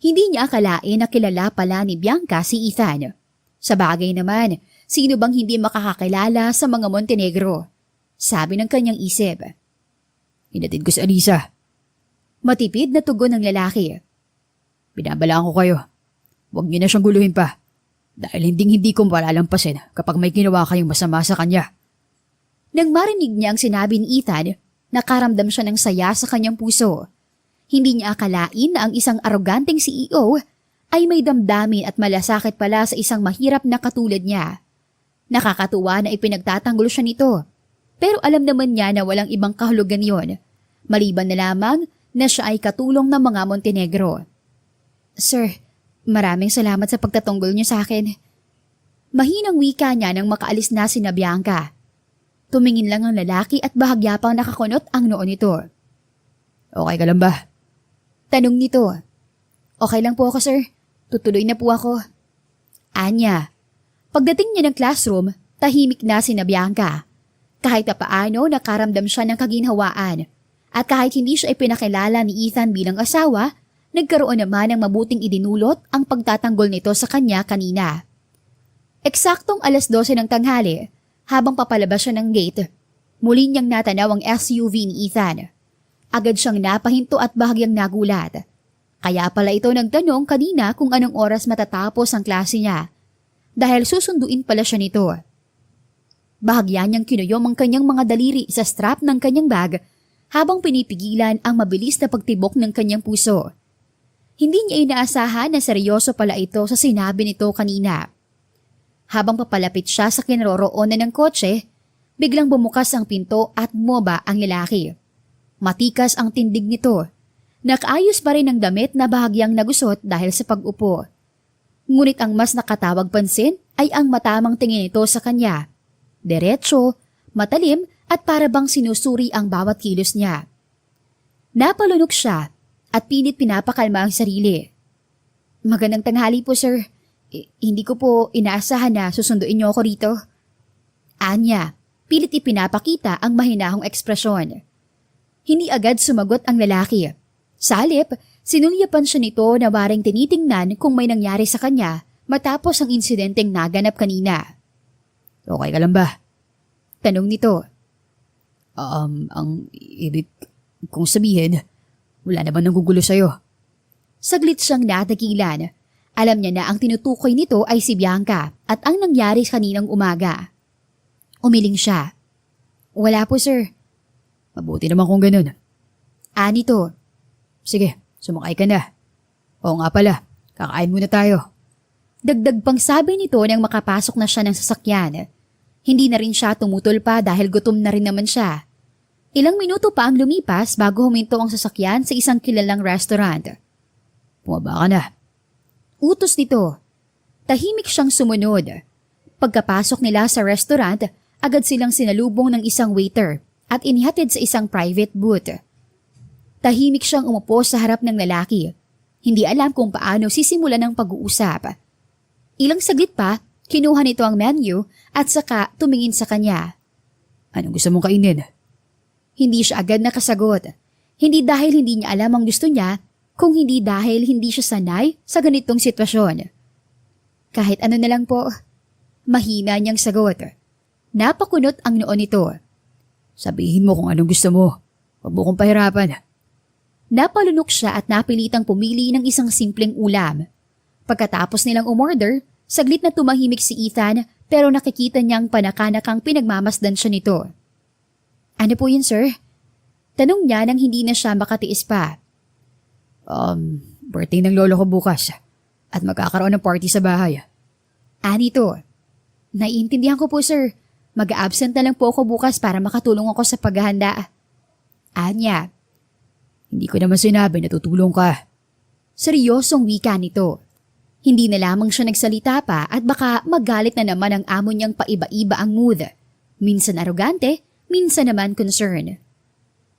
Hindi niya akalain na kilala pala ni Bianca si Ethan. Sa bagay naman, sino bang hindi makakakilala sa mga Montenegro? Sabi ng kanyang isip. Hinatid ko si Alisa. Matipid na tugon ng lalaki. Binabalaan ko kayo. Huwag niyo na siyang guluhin pa. Dahil hindi ko malalampasin kapag may ginawa kayong masama sa kanya. Nang marinig niya ang sinabi ni Ethan, nakaramdam siya ng saya sa kanyang puso. Hindi niya akalain na ang isang aroganteng CEO ay may damdamin at malasakit pala sa isang mahirap na katulad niya. Nakakatuwa na ipinagtatanggol siya nito. Pero alam naman niya na walang ibang kahulugan yon. Maliban na lamang na siya ay katulong ng mga Montenegro. Sir, maraming salamat sa pagtatanggol niyo sa akin. Mahinang wika niya nang makaalis na sina Bianca. Tumingin lang ang lalaki at bahagya pang nakakunot ang noo nito. Okay ka lang ba? Tanong nito. Okay lang po ako, sir. Tutuloy na po ako. Anya. Pagdating niya ng classroom, tahimik na sina Bianca. Kahit paano nakaramdam siya ng kaginhawaan. At kahit hindi siya ipinakilala ni Ethan bilang asawa, nagkaroon naman ng mabuting idinulot ang pagtatanggol nito sa kanya kanina. Eksaktong 12:00 ng tanghali, habang papalabas siya ng gate, muli niyang natanaw ang SUV ni Ethan. Agad siyang napahinto at bahagyang nagulat. Kaya pala ito nagtanong kanina kung anong oras matatapos ang klase niya. Dahil susunduin pala siya nito. Bahagya niyang kinuyom ang kanyang mga daliri sa strap ng kanyang bag habang pinipigilan ang mabilis na pagtibok ng kanyang puso. Hindi niya inaasahan na seryoso pala ito sa sinabi nito kanina. Habang papalapit siya sa kinaroroonan ng kotse, biglang bumukas ang pinto at bumaba ang lalaki. Matikas ang tindig nito. Nakaayos pa rin ang damit na bahagyang nagusot dahil sa pag-upo. Ngunit ang mas nakatawag pansin ay ang matamang tingin nito sa kanya. Diretso, matalim at para bang sinusuri ang bawat kilos niya. Napalunok siya at pilit pinapakalma ang sarili. Magandang tanghali po, sir. Hindi ko po inaasahan na susunduin niyo ako rito. Anya, pilit ipinapakita ang mahinahong ekspresyon. Hindi agad sumagot ang lalaki. Sa halip, sinulyapan siya nito na waring tinitingnan kung may nangyari sa kanya matapos ang insidenteng naganap kanina. Okay ka lang ba? Tanong nito. Ang ibig kong sabihin, wala naman nanggugulo sa'yo. Saglit siyang natagilan. Alam niya na ang tinutukoy nito ay si Bianca at ang nangyari kaninang umaga. Umiling siya. Wala po, sir. Mabuti naman kung ganun. Nito. Sige, sumakay ka na. Oo nga pala, kakain muna tayo. Dagdag pang sabi nito nang makapasok na siya ng sasakyan. Hindi na rin siya tumutol pa dahil gutom na rin naman siya. Ilang minuto pa ang lumipas bago huminto ang sasakyan sa isang kilalang restaurant. Bumaba ka na. Utos nito. Tahimik siyang sumunod. Pagkapasok nila sa restaurant, agad silang sinalubong ng isang waiter at inihatid sa isang private booth. Tahimik siyang umupo sa harap ng lalaki. Hindi alam kung paano sisimulan ang pag-uusap. Ilang saglit pa, kinuha nito ang menu at saka tumingin sa kanya. Anong gusto mong kainin? Hindi siya agad nakasagot. Hindi dahil hindi niya alam ang gusto niya, kung hindi dahil hindi siya sanay sa ganitong sitwasyon. Kahit ano na lang po. Mahina niyang sagot. Napakunot ang noo nito. Sabihin mo kung anong gusto mo. Huwag mo kong pahirapan. Napalunok siya at napilitang pumili ng isang simpleng ulam. Pagkatapos nilang umorder, saglit na tumahimik si Ethan pero nakikita niyang panakanakang pinagmamasdan siya nito. Ano po yun, sir? Tanong niya nang hindi na siya makatiis pa. Birthday ng lolo ko bukas at magkakaroon ng party sa bahay. Nito. Naiintindihan ko po, sir. Mag-absent na lang po ako bukas para makatulong ako sa paghahanda. Anya. Hindi ko naman sinabi na tutulong ka. Seryosong wika nito. Hindi na lamang siya nagsalita pa at baka magalit na naman ang amo niyang paiba-iba ang mood. Minsan arogante, minsan naman concern.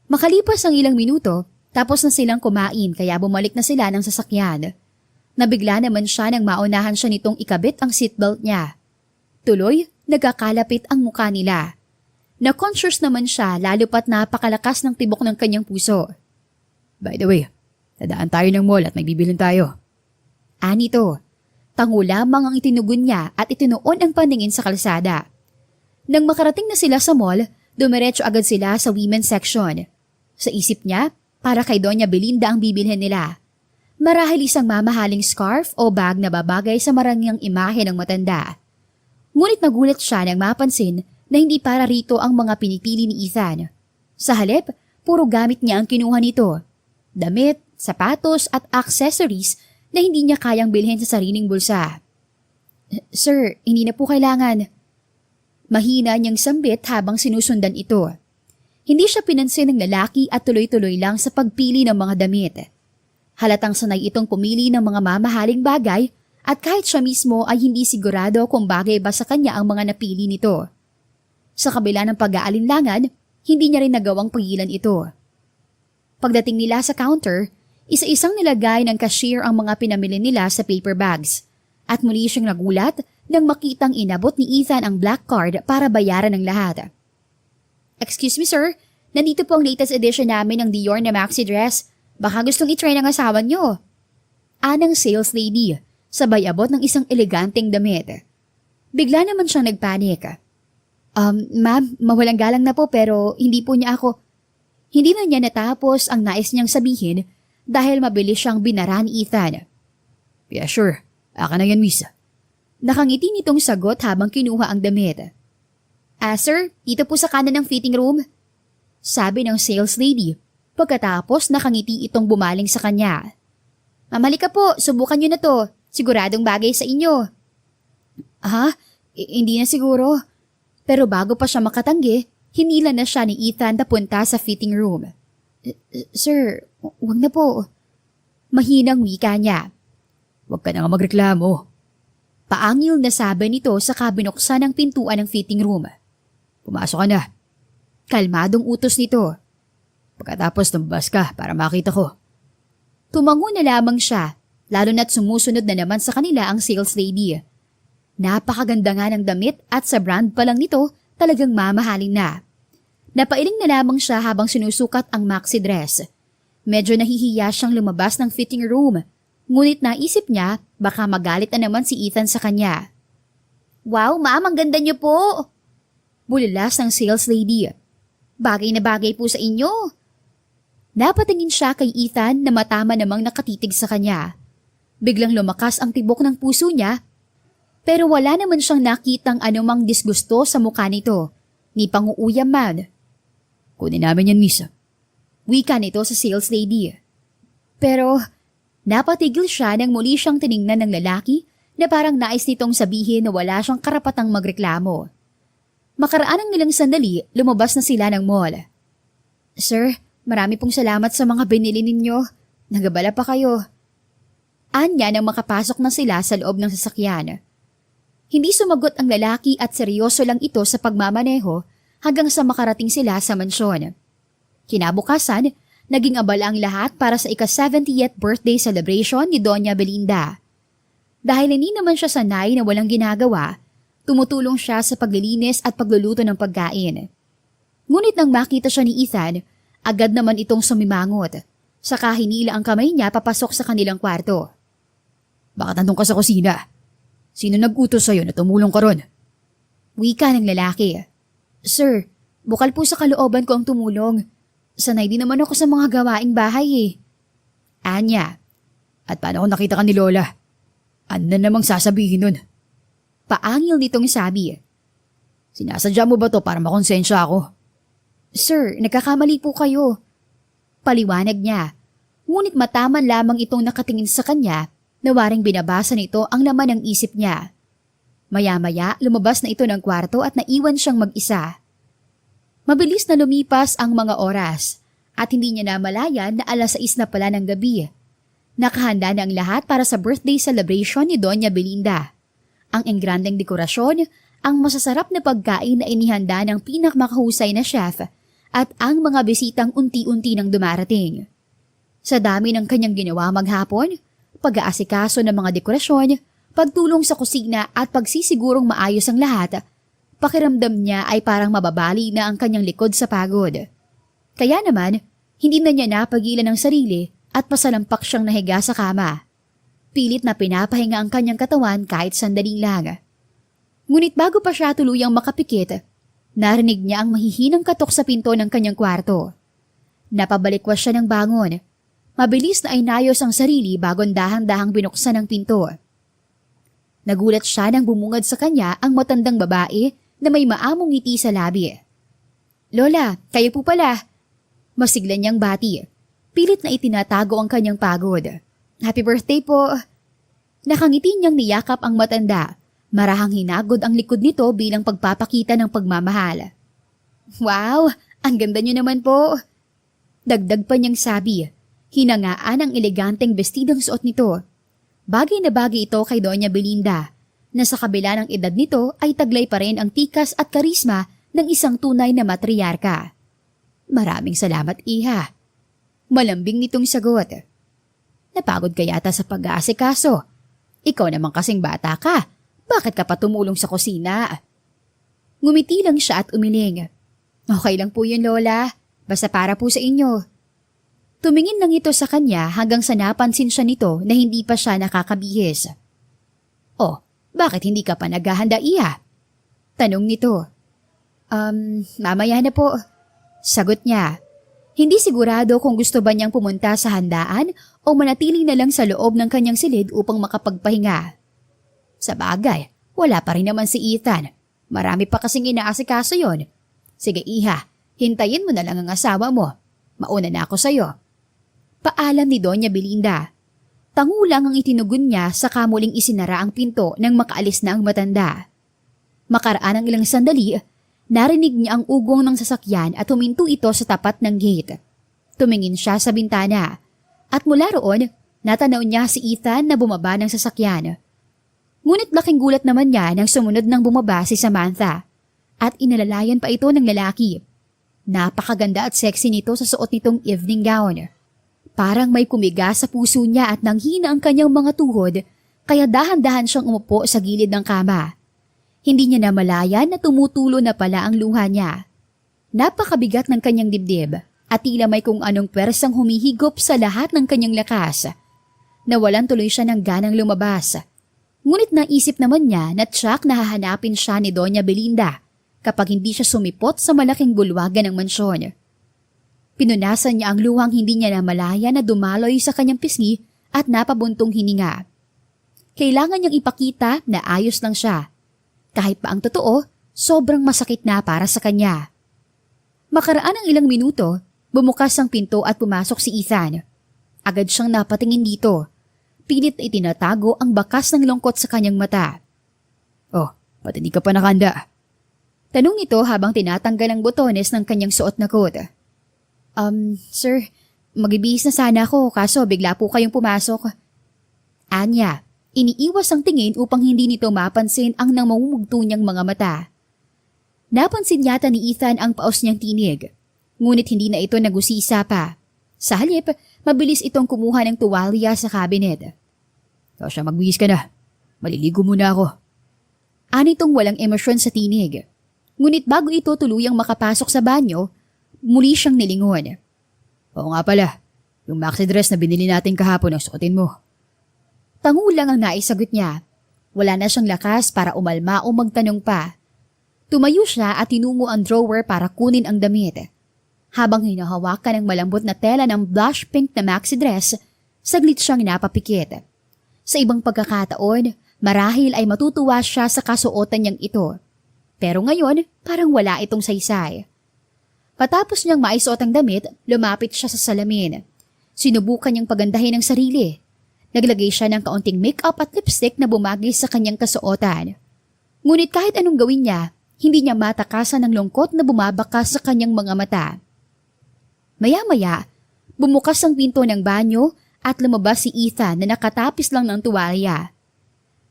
Makalipas ang ilang minuto, tapos na silang kumain kaya bumalik na sila ng sasakyan. Nabigla naman siya nang maunahan siya nitong ikabit ang seatbelt niya. Tuloy, nagkakalapit ang mukha nila. Na-conscious naman siya lalo pat napakalakas ng tibok ng kanyang puso. By the way, dadaan tayo ng mall at may bibilin tayo. Nito. Tango lamang ang itinugon niya at itinuon ang paningin sa kalsada. Nang makarating na sila sa mall, Dumiretso agad sila sa women's section. Sa isip niya, para kay Doña Belinda ang bibilhin nila. Marahil isang mamahaling scarf o bag na babagay sa marangyang imahe ng matanda. Ngunit nagulat siya nang mapansin na hindi para rito ang mga pinipili ni Ethan. Sa halip, puro gamit niya ang kinuha nito. Damit, sapatos at accessories na hindi niya kayang bilhin sa sariling bulsa. Sir, hindi na po kailangan. Mahina niyang sambit habang sinusundan ito. Hindi siya pinansin ng lalaki at tuloy-tuloy lang sa pagpili ng mga damit. Halatang sanay itong pumili ng mga mamahaling bagay at kahit siya mismo ay hindi sigurado kung bagay ba sa kanya ang mga napili nito. Sa kabila ng pag-aalinlangan, hindi niya rin nagawang pigilan ito. Pagdating nila sa counter, isa-isang nilagay ng cashier ang mga pinamili nila sa paper bags. At muli siyang nagulat nang makitang inabot ni Ethan ang black card para bayaran ng lahat. Excuse me sir, nandito po ang latest edition namin ng Dior na maxi dress. Baka gustong itry ng asawa niyo. Anang sales lady, sabay abot ng isang eleganteng damit. Bigla naman siyang nagpanik. Ma'am, mawalang galang na po pero hindi po niya ako. Hindi na niya natapos ang nais niyang sabihin dahil mabilis siyang binara ni Ethan. Yeah, sure. Aka na yan, miss. Nakangiti nitong sagot habang kinuha ang damit. Sir, dito po sa kanan ng fitting room. Sabi ng sales lady, pagkatapos nakangiti itong bumaling sa kanya. Mamali ka po, subukan niyo na to. Siguradong bagay sa inyo. Hindi na siguro. Pero bago pa siya makatanggi, hinila na siya ni Ethan na punta sa fitting room. Sir, wag na po. Mahinang wika niya. Huwag ka na nga magreklamo. Paangil na sabi nito sa kabinuksan ng pintuan ng fitting room. Pumasok ka na. Kalmadong utos nito. Pagkatapos lumabas ka para makita ko. Tumango na lamang siya, lalo na't sumusunod na naman sa kanila ang sales lady. Napakaganda nga ng damit at sa brand pa lang nito talagang mamahalin na. Napailing na lamang siya habang sinusukat ang maxi dress. Medyo nahihiya siyang lumabas ng fitting room. Ngunit naisip niya, baka magalit na naman si Ethan sa kanya. Wow, ma'am, ang ganda niyo po! Bulalas ng sales lady. Bagay na bagay po sa inyo. Napatingin siya kay Ethan na matama namang nakatitig sa kanya. Biglang lumakas ang tibok ng puso niya, pero wala naman siyang nakitang anumang disgusto sa mukha nito, ni panguuyam man. Kunin namin yan, miss. Wika nito sa sales lady. Pero napatigil siya nang muli siyang tiningnan ng lalaki na parang nais nitong sabihin na wala siyang karapatang magreklamo. Makaraan ng ilang sandali, lumabas na sila ng mall. Sir, marami pong salamat sa mga binili ninyo. Nagabala pa kayo. Anya nang makapasok na sila sa loob ng sasakyan. Hindi sumagot ang lalaki at seryoso lang ito sa pagmamaneho hanggang sa makarating sila sa mansyon. Kinabukasan, naging abala ang lahat para sa ika-70th birthday celebration ni Doña Belinda. Dahil hindi naman siya sanay na walang ginagawa, tumutulong siya sa paglilinis at pagluluto ng pagkain. Ngunit nang makita siya ni Ethan, agad naman itong sumimangot. Saka hinila ang kamay niya papasok sa kanilang kwarto. Baka nandun ka sa kusina. Sino nag-utos sa'yo na tumulong ka ron? Wika ng lalaki. Sir, bukal po sa kalooban ko ang tumulong. Sanay din naman ako sa mga gawaing bahay eh. Anya. At paano kung nakita ka ni Lola? Ano na namang sasabihin nun? Paangil nitong sabi. Sinasadya mo ba to para makonsensya ako? Sir, nagkakamali po kayo. Paliwanag niya. Ngunit mataman lamang itong nakatingin sa kanya na waring binabasa nito ang laman ng isip niya. Maya-maya lumabas na ito ng kwarto at naiwan siyang mag-isa. Mabilis na lumipas ang mga oras at hindi niya namalayan na 6:00 na pala ng gabi. Nakahanda na ang lahat para sa birthday celebration ni Doña Belinda. Ang engrandeng dekorasyon, ang masasarap na pagkain na inihanda ng pinakamakahusay na chef at ang mga bisitang unti-unti nang dumarating. Sa dami ng kanyang ginawa maghapon, pag-aasikaso ng mga dekorasyon, pagtulong sa kusina at pagsisigurong maayos ang lahat, pakiramdam niya ay parang mababali na ang kanyang likod sa pagod. Kaya naman, hindi na niya napagilan ng sarili at pasalampak siyang nahiga sa kama. Pilit na pinapahinga ang kanyang katawan kahit sandali lang. Ngunit bago pa siya tuluyang makapikit, Narinig niya ang mahihinang katok sa pinto ng kanyang kwarto. Napabalikwas siya ng bangon. Mabilis na inayos ang sarili bago dahan-dahang binuksan ang pinto. Nagulat siya nang bumungad sa kanya ang matandang babae na may maamong ngiti sa labi. "Lola, kayo po pala." Masigla niyang bati. Pilit na itinatago ang kanyang pagod. "Happy birthday po." Nakangiti niyang niyakap ang matanda. Marahang hinagod ang likod nito bilang pagpapakita ng pagmamahal. "Wow, ang ganda niyo naman po." Dagdag pa niyang sabi. Hinangaan ang eleganteng bestidong suot nito. Bagay na bagay ito kay Doña Belinda, na sa kabila ng edad nito ay taglay pa rin ang tikas at karisma ng isang tunay na matriarka. "Maraming salamat, iha." Malambing nitong sagot. "Napagod ka yata sa pag-aasikaso. Ikaw naman kasing bata ka. Bakit ka pa tumulong sa kusina?" Ngumiti lang siya at umiling. "Okay lang po yun, Lola. Basta para po sa inyo." Tumingin lang ito sa kanya hanggang sa napansin siya nito na hindi pa siya nakakabihis. "Oh, bakit hindi ka pa naghahanda, iha?" Tanong nito. Mamaya na po." Sagot niya. Hindi sigurado kung gusto ba niyang pumunta sa handaan o manatili na lang sa loob ng kanyang silid upang makapagpahinga. Sa bagay, wala pa rin naman si Ethan. Marami pa kasing inaasikaso yon. "Sige, iha, hintayin mo na lang ang asawa mo. Mauna na ako sa'yo." Paalam ni Doña Belinda. Tangulang ang itinugon niya sa kamuling isinara ang pinto nang makaalis na ang matanda. Makaraan ng ilang sandali, narinig niya ang ugong ng sasakyan at huminto ito sa tapat ng gate. Tumingin siya sa bintana at mula roon, natanaw niya si Ethan na bumaba ng sasakyan. Ngunit laking gulat naman niya nang sumunod nang bumaba si Samantha at inalalayan pa ito ng lalaki. Napakaganda at sexy nito sa suot nitong evening gown. Parang may kumiga sa puso niya at nanghina ang kanyang mga tuhod kaya dahan-dahan siyang umupo sa gilid ng kama. Hindi niya namalayan na tumutulo na pala ang luha niya. Napakabigat ng kanyang dibdib at tila may kung anong pwersang humihigop sa lahat ng kanyang lakas. Nawalan tuloy siya ng ganang lumabas. Ngunit naisip naman niya na tsak na hahanapin siya ni Doña Belinda kapag hindi siya sumipot sa malaking bulwagan ng mansyon. Pinunasan niya ang luhang hindi niya namalaya na dumaloy sa kanyang pisngi at napabuntong hininga. Kailangan niyang ipakita na ayos lang siya. Kahit pa ang totoo, sobrang masakit na para sa kanya. Makaraan ng ilang minuto, bumukas ang pinto at pumasok si Ethan. Agad siyang napatingin dito. Pilit na itinatago ang bakas ng lungkot sa kanyang mata. "Oh, ba't hindi ka pa nakahanda?" Tanong nito habang tinatanggal ang botones ng kanyang suot na coat. Sir, magbibihis na sana ako kaso bigla po kayong pumasok." Anya, iniiwas ang tingin upang hindi nito mapansin ang namumugto niyang mga mata. Napansin yata ni Ethan ang paos niyang tinig, ngunit hindi na ito nagusisa pa. Sa halip, mabilis itong kumuha ng tuwalya sa cabinet. "Siya, magbihis ka na. Maliligo muna ako." Anitong walang emosyon sa tinig. Ngunit bago ito tuluyang makapasok sa banyo, muli siyang nilingon. "Oo nga pala, yung maxi dress na binili natin kahapon ang suotin mo." Tangulang ang naisagot niya. Wala na siyang lakas para umalma o magtanong pa. Tumayo siya at tinungo ang drawer para kunin ang damit. Habang hinahawakan ng malambot na tela ng blush pink na maxi dress, saglit siyang napapikit. Sa ibang pagkakataon, marahil ay matutuwa siya sa kasuotan niyang ito. Pero ngayon, parang wala itong saysay. Patapos niyang maisuot ang damit, lumapit siya sa salamin. Sinubukan niyang pagandahin ang sarili. Naglagay siya ng kaunting makeup at lipstick na bumagay sa kanyang kasuotan. Ngunit kahit anong gawin niya, hindi niya matakasan ng lungkot na bumabakas sa kanyang mga mata. Maya-maya, bumukas ang pinto ng banyo at lumabas si Ethan na nakatapis lang ng tuwalya.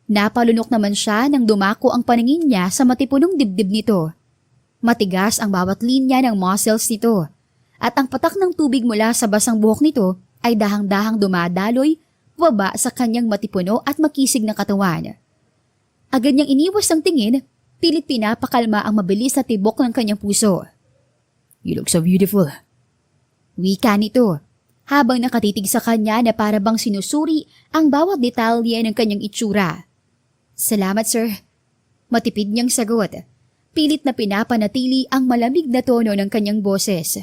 Napalunok naman siya nang dumako ang paningin niya sa matipunong dibdib nito. Matigas ang bawat linya ng muscles nito at ang patak ng tubig mula sa basang buhok nito ay dahang-dahang dumadaloy baba sa kanyang matipuno at makisig na katawan. Agad niyang iniwas ang tingin, pilit pinapakalma ang mabilis na tibok ng kanyang puso. "You look so beautiful." Wika nito, habang nakatitig sa kanya na para bang sinusuri ang bawat detalye ng kanyang itsura. "Salamat, sir." Matipid niyang sagot. Pilit na pinapanatili ang malamig na tono ng kanyang boses.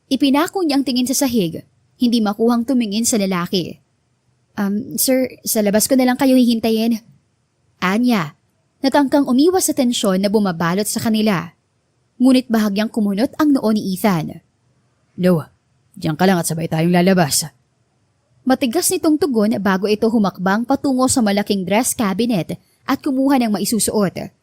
Ipinako niya ang tingin sa sahig, hindi makuhang tumingin sa lalaki. Sir, sa labas ko na lang kayo hihintayin. Anya, natangkang umiwas sa tensyon na bumabalot sa kanila. Ngunit bahagyang kumunot ang noo ni Ethan. No, diyan ka lang at sabay tayong lalabas. Matigas nitong tugon bago ito humakbang patungo sa malaking dress cabinet at kumuha ng maisusuot.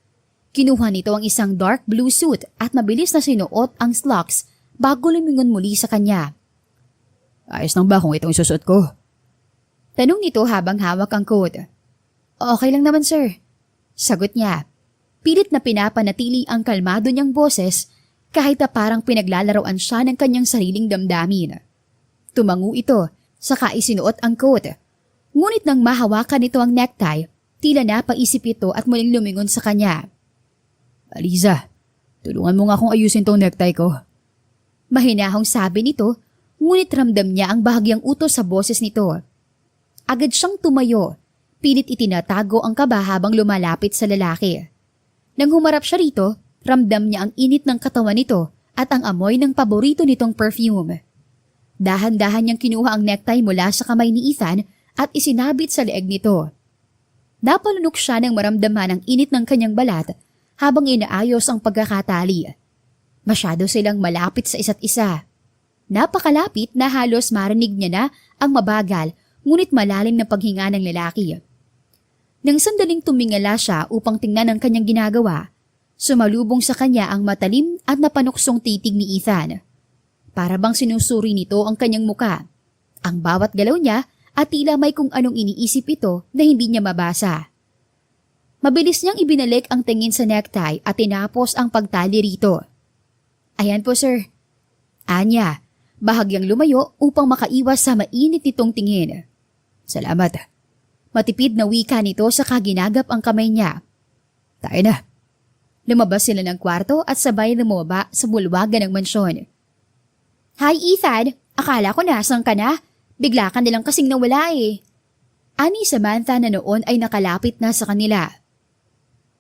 Kinuha nito ang isang dark blue suit at mabilis na sinuot ang slacks bago lumingon muli sa kanya. Ayos lang ba kung itong isusuot ko? Tanong nito habang hawak ang coat. Okay lang naman sir. Sagot niya. Pilit na pinapanatili ang kalmado niyang boses kahit na parang pinaglalaroan siya ng kanyang sariling damdamin. Tumango ito, saka isinuot ang coat. Ngunit nang mahawakan nito ang necktie, tila napaisip ito at muling lumingon sa kanya. Aliza, tulungan mo nga akong ayusin tong necktie ko. Mahinahong sabi nito, ngunit ramdam niya ang bahagyang utos sa boses nito. Agad siyang tumayo, pilit itinatago ang kaba habang lumalapit sa lalaki. Nang humarap siya rito, ramdam niya ang init ng katawan nito at ang amoy ng paborito nitong perfume. Dahan-dahan niyang kinuha ang necktie mula sa kamay ni Ethan at isinabit sa leeg nito. Napalunok siya nang maramdaman ang init ng kanyang balat habang inaayos ang pagkakatali. Masyado silang malapit sa isa't isa. Napakalapit na halos marinig niya na ang mabagal ngunit malalim na paghinga ng lalaki. Nang sandaling tumingala siya upang tingnan ang kanyang ginagawa, sumalubong sa kanya ang matalim at napanuksong titig ni Ethan. Para bang sinusuri nito ang kanyang muka. Ang bawat galaw niya at tila may kung anong iniisip ito na hindi niya mabasa. Mabilis niyang ibinalik ang tingin sa necktie at tinapos ang pagtali rito. Ayan po sir. Anya, bahagyang lumayo upang makaiwas sa mainit nitong tingin. Salamat. Matipid na wika nito sa kaginagap ang kamay niya. Tayo na. Lumabas sila ng kwarto at sabay na bumaba sa bulwagan ng mansyon. Hi Ethan, akala ko nasan ka na. Bigla ka nilang kasing nawala eh. Ani Samantha na noon ay nakalapit na sa kanila.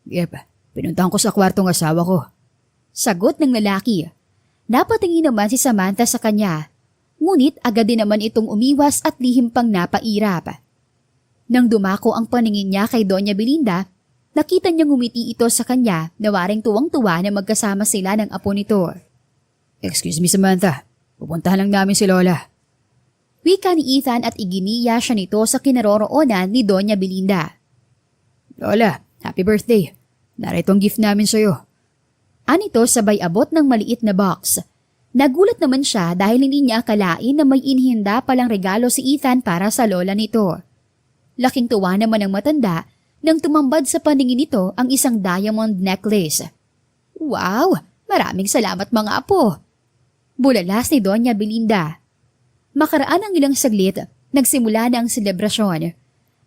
Yep, pinuntahan ko sa kwartong asawa ko. Sagot ng lalaki. Napatingin naman si Samantha sa kanya. Ngunit agad din naman itong umiwas at lihim pang napairap. Nang dumako ang paningin niya kay Doña Belinda, nakita niyang ngumiti ito sa kanya na waring tuwang-tuwa na magkasama sila ng apo nito. Excuse me Samantha, pupuntahan lang namin si Lola. Wika ni Ethan at iginiya siya nito sa kinaroroonan ni Doña Belinda. Lola, happy birthday. Narito ang gift namin sa'yo. Anito sabay abot ng maliit na box. Nagulat naman siya dahil hindi niya akalain na may inhinda palang regalo si Ethan para sa lola nito. Laking tuwa naman ang matanda nang tumambad sa paningin nito ang isang diamond necklace. Wow! Maraming salamat mga apo! Bulalas ni Doña Belinda. Makaraan ang ilang saglit, nagsimula na ang selebrasyon.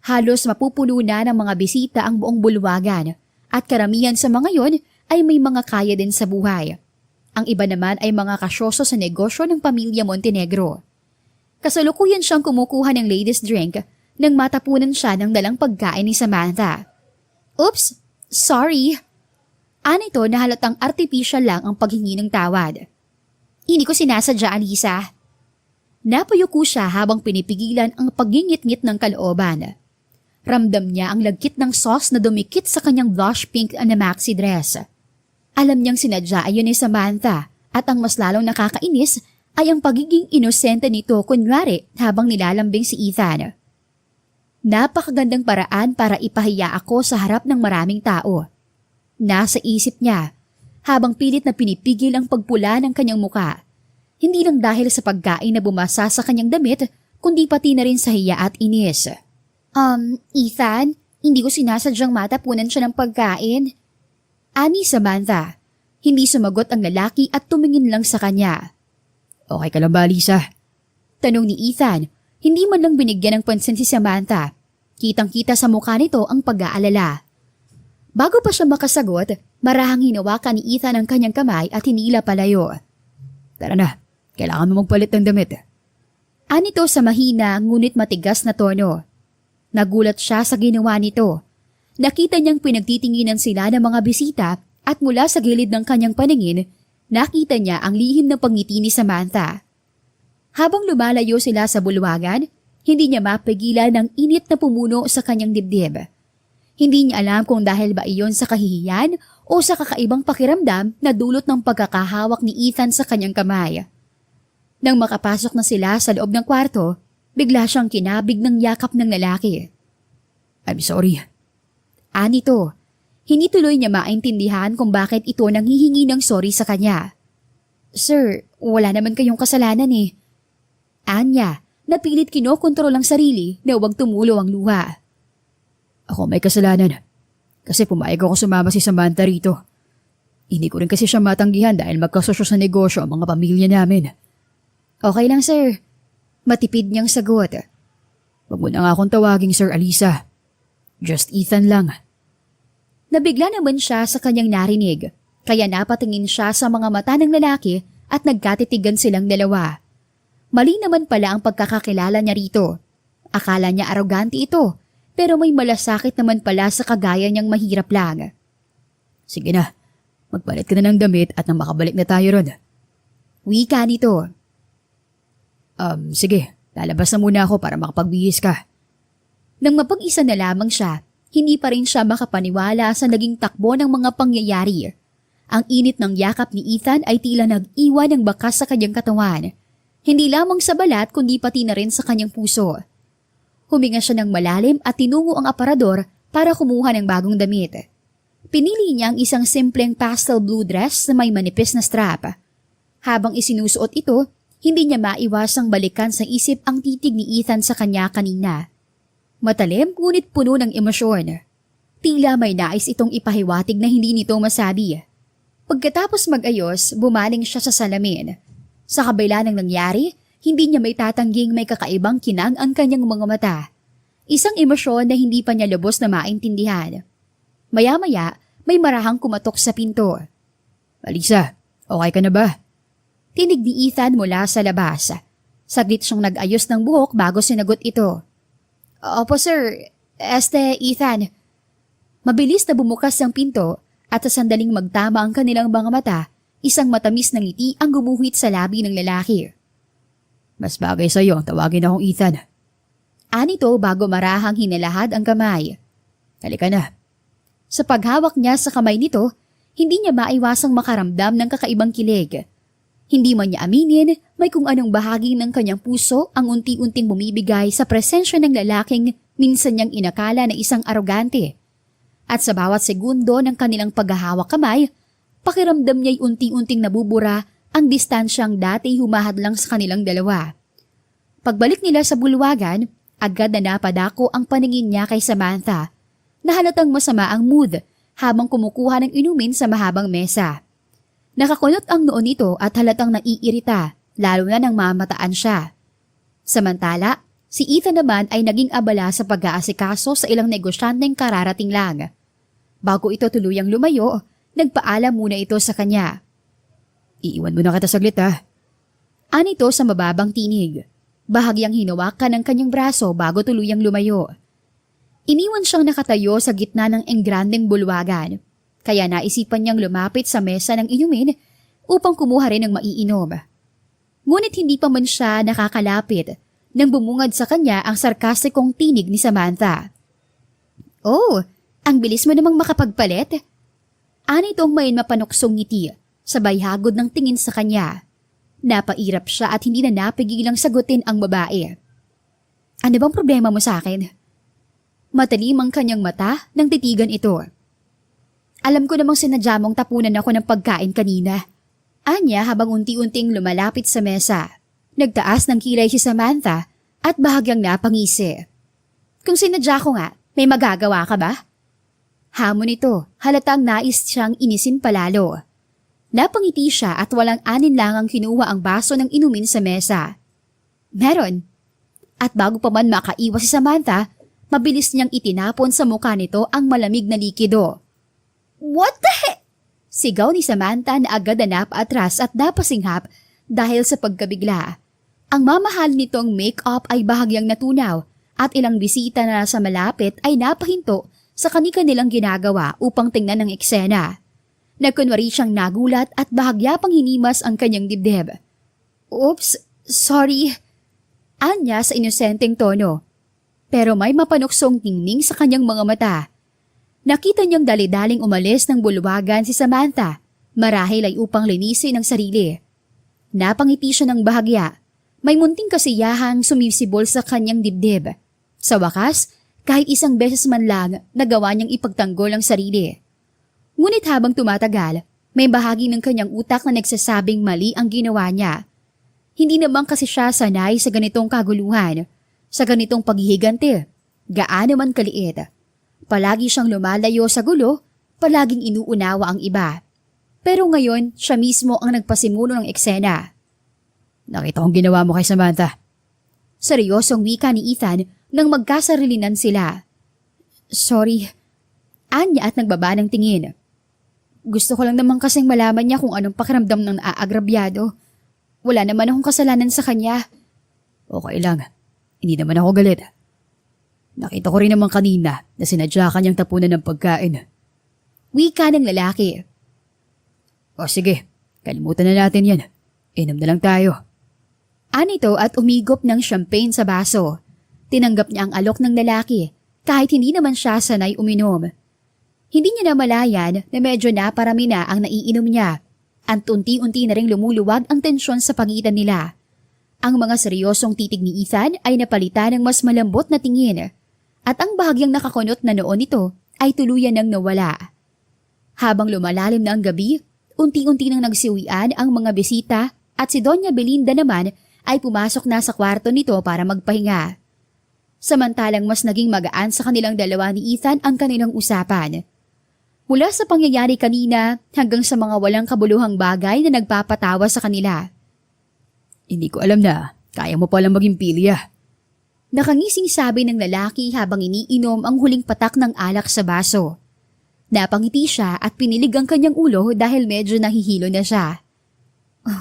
Halos mapupuno na ng mga bisita ang buong bulwagan at karamihan sa mga yon ay may mga kaya din sa buhay. Ang iba naman ay mga kasyoso sa negosyo ng pamilya Montenegro. Kasalukuyan siyang kumukuha ng ladies' drink nang matapunan siya ng dalang pagkain ni Samantha. Oops! Sorry! Anito na halatang artificial lang ang paghingi ng tawad. Hindi ko sinasadya, Alisa. Napayuko siya habang pinipigilan ang pagngingit-ngit ng kalooban. Ramdam niya ang lagkit ng sauce na dumikit sa kanyang blush pink na maxi dress. Alam niyang sinadya ayon ni Samantha at ang mas lalong nakakainis ay ang pagiging inosente nito kunwari habang nilalambing si Ethan. Napakagandang paraan para ipahiya ako sa harap ng maraming tao. Nasa isip niya habang pilit na pinipigil ang pagpula ng kanyang muka. Hindi lang dahil sa pagkain na bumasa sa kanyang damit kundi pati na rin sa hiya at inis. Ethan, hindi ko sinasadyang matapunan siya ng pagkain. Ani Samantha. Hindi sumagot ang lalaki at tumingin lang sa kanya. Okay ka lang ba, Lisa? Tanong ni Ethan. Hindi man lang binigyan ng pansin si Samantha. Kitang-kita sa mukha nito ang pag-aalala. Bago pa siya makasagot, marahang hinawakan ni Ethan ang kanyang kamay at hinila palayo. Tara na, kailangan mo magpalit ng damit. Anito sa mahina ngunit matigas na tono. Nagulat siya sa ginawa nito. Nakita niyang pinagtitinginan sila ng mga bisita at mula sa gilid ng kanyang paningin, nakita niya ang lihim na pangiti ni Samantha. Habang lumalayo sila sa bulwagan, hindi niya mapigilan ng init na pumuno sa kanyang dibdib. Hindi niya alam kung dahil ba iyon sa kahihiyan o sa kakaibang pakiramdam na dulot ng pagkakahawak ni Ethan sa kanyang kamay. Nang makapasok na sila sa loob ng kwarto, bigla siyang kinabig ng yakap ng lalaki. I'm sorry. Anito, hindi tuloy niya maintindihan kung bakit ito nanghihingi ng sorry sa kanya. Sir, wala naman kayong kasalanan eh. Anya, napilit kinokontrol ang sarili na huwag tumulo ang luha. Ako may kasalanan. Kasi pumayag ako sumama si Samantha rito. Hindi ko rin kasi siya matanggihan dahil magkasosyo sa negosyo ang mga pamilya namin. Okay lang sir. Matipid niyang sagot. Huwag mo na nga akong tawaging Sir Alisa. Just Ethan lang. Nabigla naman siya sa kanyang narinig, kaya napatingin siya sa mga mata ng lalaki at nagkatitigan silang dalawa. Mali naman pala ang pagkakakilala niya rito. Akala niya arogante ito, pero may malasakit naman pala sa kagaya niyang mahirap lang. Sige na, magpalit ka na ng damit at nang makabalik na tayo ron. Wika nito. Sige, lalabas na muna ako para makapagbihis ka. Nang mapag-isa na lamang siya, hindi pa rin siya makapaniwala sa naging takbo ng mga pangyayari. Ang init ng yakap ni Ethan ay tila nag-iwan ng bakas sa kanyang katawan. Hindi lamang sa balat kundi pati na rin sa kanyang puso. Huminga siya ng malalim at tinungo ang aparador para kumuha ng bagong damit. Pinili niya ang isang simpleng pastel blue dress na may manipis na strap. Habang isinusuot ito, hindi niya maiwasang balikan sa isip ang titig ni Ethan sa kanya kanina. Matalim ngunit puno ng emosyon. Tila may nais itong ipahiwatig na hindi nito masabi. Pagkatapos mag-ayos, bumaling siya sa salamin. Sa kabila ng nangyari, hindi niya may tatangging may kakaibang kinang ang kanyang mga mata. Isang emosyon na hindi pa niya lubos na maintindihan. Maya-maya, may marahang kumatok sa pinto. Alisa, okay ka na ba? Tinig ni Ethan mula sa labas. Saglit siyang nag-ayos ng buhok bago sinagot ito. Opo sir, Ethan. Mabilis na bumukas ang pinto at sa sandaling magtama ang kanilang mga mata, isang matamis na ngiti ang gumuhit sa labi ng lalaki. Mas bagay sa'yo ang tawagin akong Ethan. Anito bago marahang hinalahad ang kamay. Halika na. Sa paghawak niya sa kamay nito, hindi niya maiwasang makaramdam ng kakaibang kilig. Hindi man niya aminin, may kung anong bahagi ng kanyang puso ang unti-unting bumibigay sa presensya ng lalaking minsan niyang inakala na isang arogante. At sa bawat segundo ng kanilang paghahawak kamay, pakiramdam niya'y unti-unting nabubura ang distansyang dati humahadlang sa kanilang dalawa. Pagbalik nila sa bulwagan, agad na napadako ang paningin niya kay Samantha, na halatang masama ang mood habang kumukuha ng inumin sa mahabang mesa. Nakakunot ang noo nito at halatang naiirita, lalo na nang mamataan siya. Samantala, si Ethan naman ay naging abala sa pag-aasikaso sa ilang negosyanteng kararating lang. Bago ito tuluyang lumayo, nagpaalam muna ito sa kanya. Iiwan mo na kita saglit ha. Anito sa mababang tinig. Bahagyang hinawakan ng kanyang braso bago tuluyang lumayo. Iniwan siyang nakatayo sa gitna ng engrandeng bulwagan, kaya naisipan niyang lumapit sa mesa ng inumin upang kumuha rin ng maiinom. Ngunit hindi pa man siya nakakalapit nang bumungad sa kanya ang sarkastikong tinig ni Samantha. Oh, ang bilis mo namang makapagpalit. Anitong may mapanuksong ngiti, sabay hagod ng tingin sa kanya. Napairap siya at hindi na napigilang sagutin ang babae. Ano bang problema mo sa akin? Matalim ang kanyang mata nang titigan ito. Alam ko namang sinadya mong tapunan ako ng pagkain kanina. Anya habang unti-unting lumalapit sa mesa. Nagtaas ng kilay si Samantha at bahagyang napangisi. Kung sinadya ko nga, may magagawa ka ba? Hamon ito, halatang nais siyang inisin palalo. Napangiti siya at walang aninlangang kinuha ang baso ng inumin sa mesa. Meron. At bago pa man makaiwas si Samantha, mabilis niyang itinapon sa mukha nito ang malamig na likido. What the heck? Sigaw ni Samantha na agad na napaatras at napasinghap dahil sa pagkabigla. Ang mamahal nitong make-up ay bahagyang natunaw at ilang bisita na sa malapit ay napahinto sa kanilang ginagawa upang tingnan ang eksena. Nagkunwari siyang nagulat at bahagya pang hinimas ang kanyang dibdib. Oops, sorry. Anya sa inosenteng tono. Pero may mapanuksong tingning sa kanyang mga mata. Nakita niyang dali-daling umalis ng bulwagan si Samantha, marahil ay upang linisin ang sarili. Napangiti siya ng bahagya. May munting kasiyahang sumisibol sa kanyang dibdib. Sa wakas, kahit isang beses man lang nagawa niyang ipagtanggol ang sarili. Ngunit habang tumatagal, may bahagi ng kanyang utak na nagsasabing mali ang ginawa niya. Hindi naman kasi siya sanay sa ganitong kaguluhan, sa ganitong paghihiganti, gaano man kaliit. Palagi siyang lumalayo sa gulo, palaging inuunawa ang iba. Pero ngayon, siya mismo ang nagpasimuno ng eksena. Nakita kong ginawa mo kay Samantha. Seryosong wika ni Ethan nang magkasarilinan sila. Sorry. Anya at nagbaba ng tingin. Gusto ko lang naman kasing malaman niya kung anong pakiramdam ng naaagrabyado. Wala naman akong kasalanan sa kanya. Okay lang. Hindi naman ako galit. Nakita ko rin naman kanina na sinadya kanyang tapunan ng pagkain. Wika ng lalaki. O sige, kalimutan na natin yan. Inom na lang tayo. Anito at umigop ng champagne sa baso. Tinanggap niya ang alok ng lalaki kahit hindi naman siya sanay uminom. Hindi niya namalayan na medyo naparami na ang naiinom niya. At unti-unti na ring lumuluwag ang tensyon sa pagitan nila. Ang mga seryosong titig ni Ethan ay napalitan ng mas malambot na tingin. At ang bahagyang nakakunot na noon nito ay tuluyan ng nawala. Habang lumalalim na ang gabi, unti-unti nang nagsiuwian ang mga bisita at si Doña Belinda naman ay pumasok na sa kwarto nito para magpahinga. Samantalang mas naging magaan sa kanilang dalawa ni Ethan ang kanilang usapan. Mula sa pangyayari kanina hanggang sa mga walang kabuluhang bagay na nagpapatawa sa kanila. Hindi ko alam na kaya mo palang maging pilya. Nakangising sabi ng lalaki habang iniinom ang huling patak ng alak sa baso. Napangiti siya at pinilig ang kanyang ulo dahil medyo nahihilo na siya.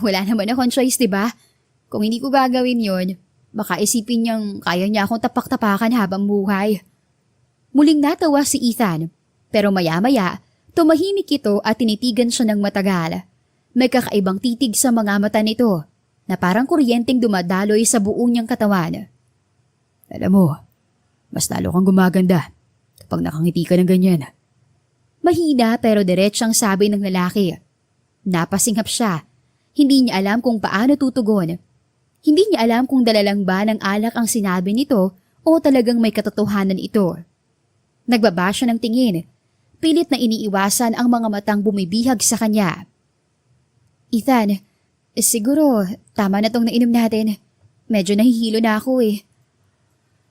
Wala naman akong choice, diba? Kung hindi ko gagawin yon, baka isipin niyang kaya niya akong tapak-tapakan habang buhay. Muling natawa si Ethan. Pero maya-maya, tumahimik ito at tinitigan siya ng matagal. May kakaibang titig sa mga mata nito na parang kuryenteng dumadaloy sa buong niyang katawan. Alam mo, mas lalo kang gumaganda kapag nakangiti ka ng ganyan. Mahina pero diretsyang sabi ng lalaki. Napasinghap siya. Hindi niya alam kung paano tutugon. Hindi niya alam kung dalalang ba ng alak ang sinabi nito o talagang may katotohanan ito. Nagbaba siya ng tingin. Pilit na iniiwasan ang mga matang bumibihag sa kanya. Ethan, siguro tama na tong nainom natin. Medyo nahihilo na ako eh.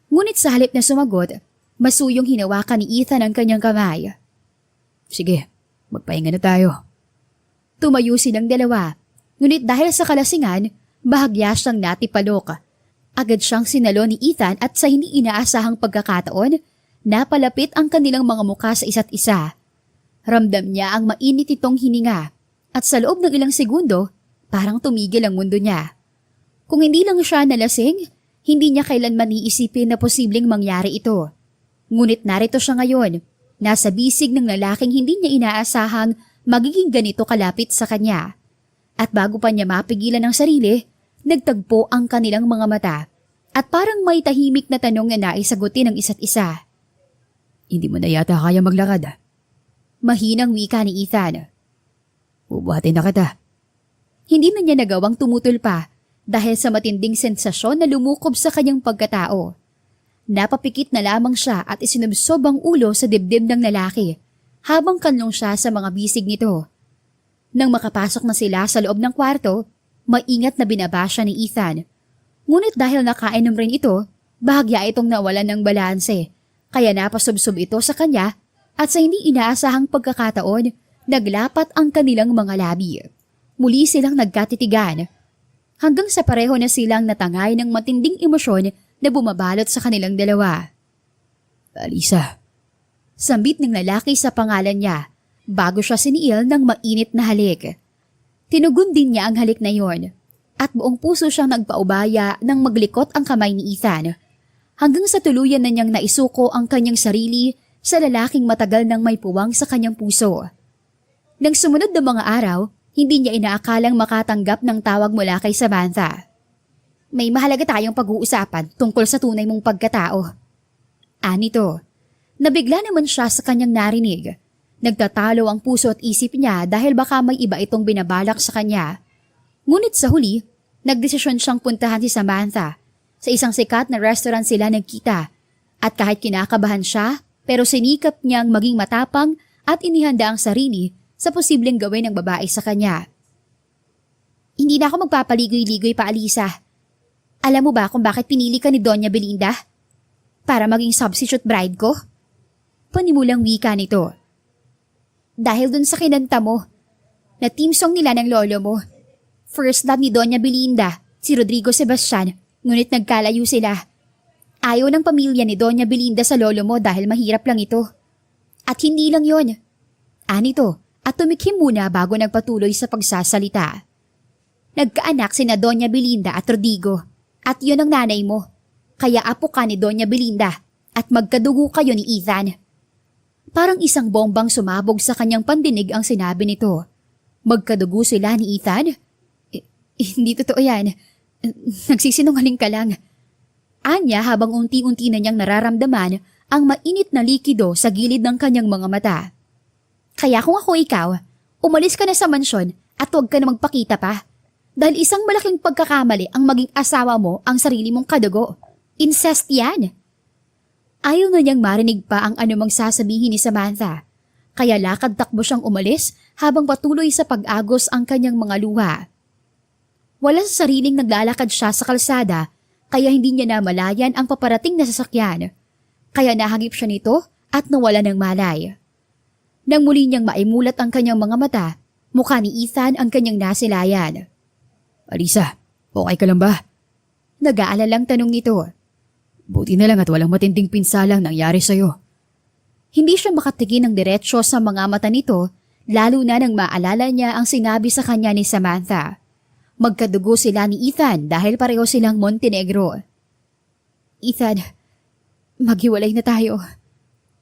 Ngunit sa halip na sumagot, masuyong hinawakan ni Ethan ang kanyang kamay. Sige, magpahinga na tayo. Tumayo silang dalawa, ngunit dahil sa kalasingan, bahagya siyang natipalok. Agad siyang sinalo ni Ethan at sa hindi inaasahang pagkakataon, napalapit ang kanilang mga mukha sa isa't isa. Ramdam niya ang mainit itong hininga at sa loob ng ilang segundo, parang tumigil ang mundo niya. Kung hindi lang siya nalasing, hindi niya kailanman iisipin na posibleng mangyari ito. Ngunit narito siya ngayon, nasa bisig ng lalaking hindi niya inaasahang magiging ganito kalapit sa kanya. At bago pa niya mapigilan ang sarili, nagtagpo ang kanilang mga mata at parang may tahimik na tanong na naisagutin ng isa't isa. Hindi mo na yata kaya maglakad. Mahinang wika ni Ethan. Bubuhatin na kita. Hindi na niya nagawang tumutol pa dahil sa matinding sensasyon na lumukob sa kanyang pagkatao. Napapikit na lamang siya at isinubsob ang ulo sa dibdib ng lalaki habang kanlong siya sa mga bisig nito. Nang makapasok na sila sa loob ng kwarto, maingat na binaba siya ni Ethan. Ngunit dahil nakainom rin ito, bahagya itong nawalan ng balanse. Kaya napasubsob ito sa kanya at sa hindi inaasahang pagkakataon, naglapat ang kanilang mga labi. Muli silang nagkatitigan. Hanggang sa pareho na silang natangay ng matinding emosyon na bumabalot sa kanilang dalawa. Alisa. Sambit ng lalaki sa pangalan niya bago siya siniil ng mainit na halik. Tinugon din niya ang halik na yon at buong puso siyang nagpaubaya nang maglikot ang kamay ni Ethan. Hanggang sa tuluyan na niyang naisuko ang kanyang sarili sa lalaking matagal nang may puwang sa kanyang puso. Nang sumunod na mga araw, hindi niya inaakalang makatanggap ng tawag mula kay Samantha. May mahalaga tayong pag-uusapan tungkol sa tunay mong pagkatao. Anito, nabigla naman siya sa kanyang narinig. Nagtatalo ang puso at isip niya dahil baka may iba itong binabalak sa kanya. Ngunit sa huli, nagdesisyon siyang puntahan si Samantha. Sa isang sikat na restaurant sila nagkita. At kahit kinakabahan siya, pero sinikap niyang maging matapang at inihanda ang sarili sa posibleng gawin ng babae sa kanya. Hindi na ako magpapaligoy-ligoy pa, Alisa. Alam mo ba kung bakit pinili ka ni Doña Belinda? Para maging substitute bride ko? Panimulang wika nito. Dahil dun sa kinanta mo, na team song nila ng lolo mo. First love ni Doña Belinda, si Rodrigo Sebastian, ngunit nagkalayo sila. Ayaw ng pamilya ni Doña Belinda sa lolo mo dahil mahirap lang ito. At hindi lang yon. Anito, at tumikhim muna bago nagpatuloy sa pagsasalita. Nagkaanak sina Doña Belinda at Rodrigo, at yun ang nanay mo. Kaya apo ka ni Doña Belinda, at magkadugo kayo ni Ethan. Parang isang bombang sumabog sa kanyang pandinig ang sinabi nito. Magkadugo sila ni Ethan? Hindi totoo yan. Nagsisinungaling ka lang. Anya habang unti-unti na niyang nararamdaman ang mainit na likido sa gilid ng kanyang mga mata. Kaya kung ako ikaw, umalis ka na sa mansyon at huwag ka na magpakita pa. Dahil isang malaking pagkakamali ang maging asawa mo ang sarili mong kadugo. Incest yan. Ayaw na niyang marinig pa ang anumang sasabihin ni Samantha. Kaya lakad-takbo siyang umalis habang patuloy sa pag-agos ang kanyang mga luha. Wala sa sariling naglalakad siya sa kalsada kaya hindi niya namalayan ang paparating na sasakyan. Kaya nahagip siya nito at nawala ng malay. Nang muli niyang maimulat ang kanyang mga mata, mukha ni Ethan ang kanyang nasilayan. Alisa, okay ka lang ba? Nag-aalalang tanong nito. Buti na lang at walang matinding pinsalang nangyari sa'yo. Hindi siya makatingin ng diretsyo sa mga mata nito, lalo na nang maalala niya ang sinabi sa kanya ni Samantha. Magkadugo sila ni Ethan dahil pareho silang Montenegro. Ethan, maghiwalay na tayo.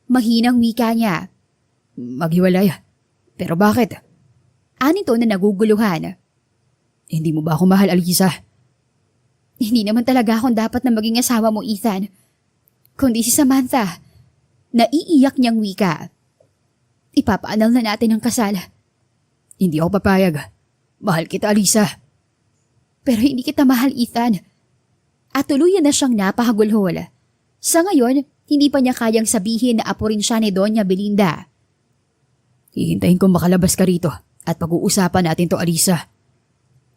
Mahinang wika niya. Maghiwalay? Pero bakit? Anito na naguguluhan. Hindi mo ba ako mahal, Alisa? Hindi naman talaga akong dapat na maging asawa mo, Ethan. Kundi si Samantha. Naiiyak niyang wika. Ipapaanal na natin ang kasal. Hindi ako papayag. Mahal kita, Alisa. Pero hindi kita mahal, Ethan. At tuluyan na siyang napahagulhol. Sa ngayon, hindi pa niya kayang sabihin na apo rin siya ni Doña Belinda. Hihintayin kong makalabas ka rito at pag-uusapan natin to, Alisa.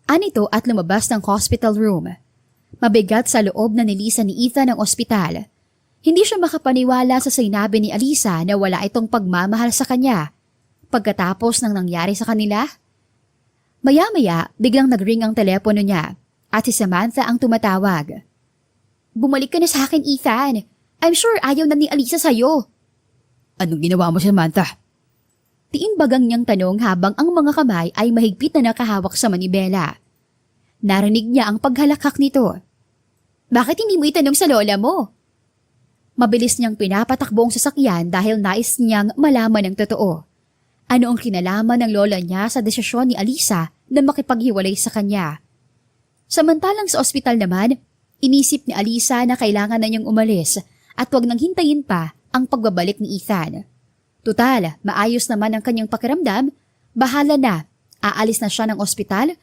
Anito at lumabas ng hospital room. Mabigat sa loob na nilisan ni Ethan ang ospital. Hindi siya makapaniwala sa sinabi ni Alisa na wala itong pagmamahal sa kanya. Pagkatapos ng nangyari sa kanila, maya-maya biglang nagring ang telepono niya at si Samantha ang tumatawag. Bumalik ka na sa akin, Ethan. I'm sure ayaw na ni Alisa sa'yo. Anong ginawa mo, Samantha? Tiinbagang niyang tanong habang ang mga kamay ay mahigpit na nakahawak sa manibela. Narinig niya ang paghalakak nito. Bakit hindi mo itanong sa lola mo? Mabilis niyang pinapatakbo ang sasakyan dahil nais niyang malaman ang totoo. Ano ang kinalaman ng lola niya sa desisyon ni Alisa na makipaghiwalay sa kanya? Samantalang sa ospital naman, inisip ni Alisa na kailangan na niyang umalis at huwag nang hintayin pa ang pagbabalik ni Ethan. Tutal, maayos naman ang kanyang pakiramdam, bahala na, aalis na siya ng ospital,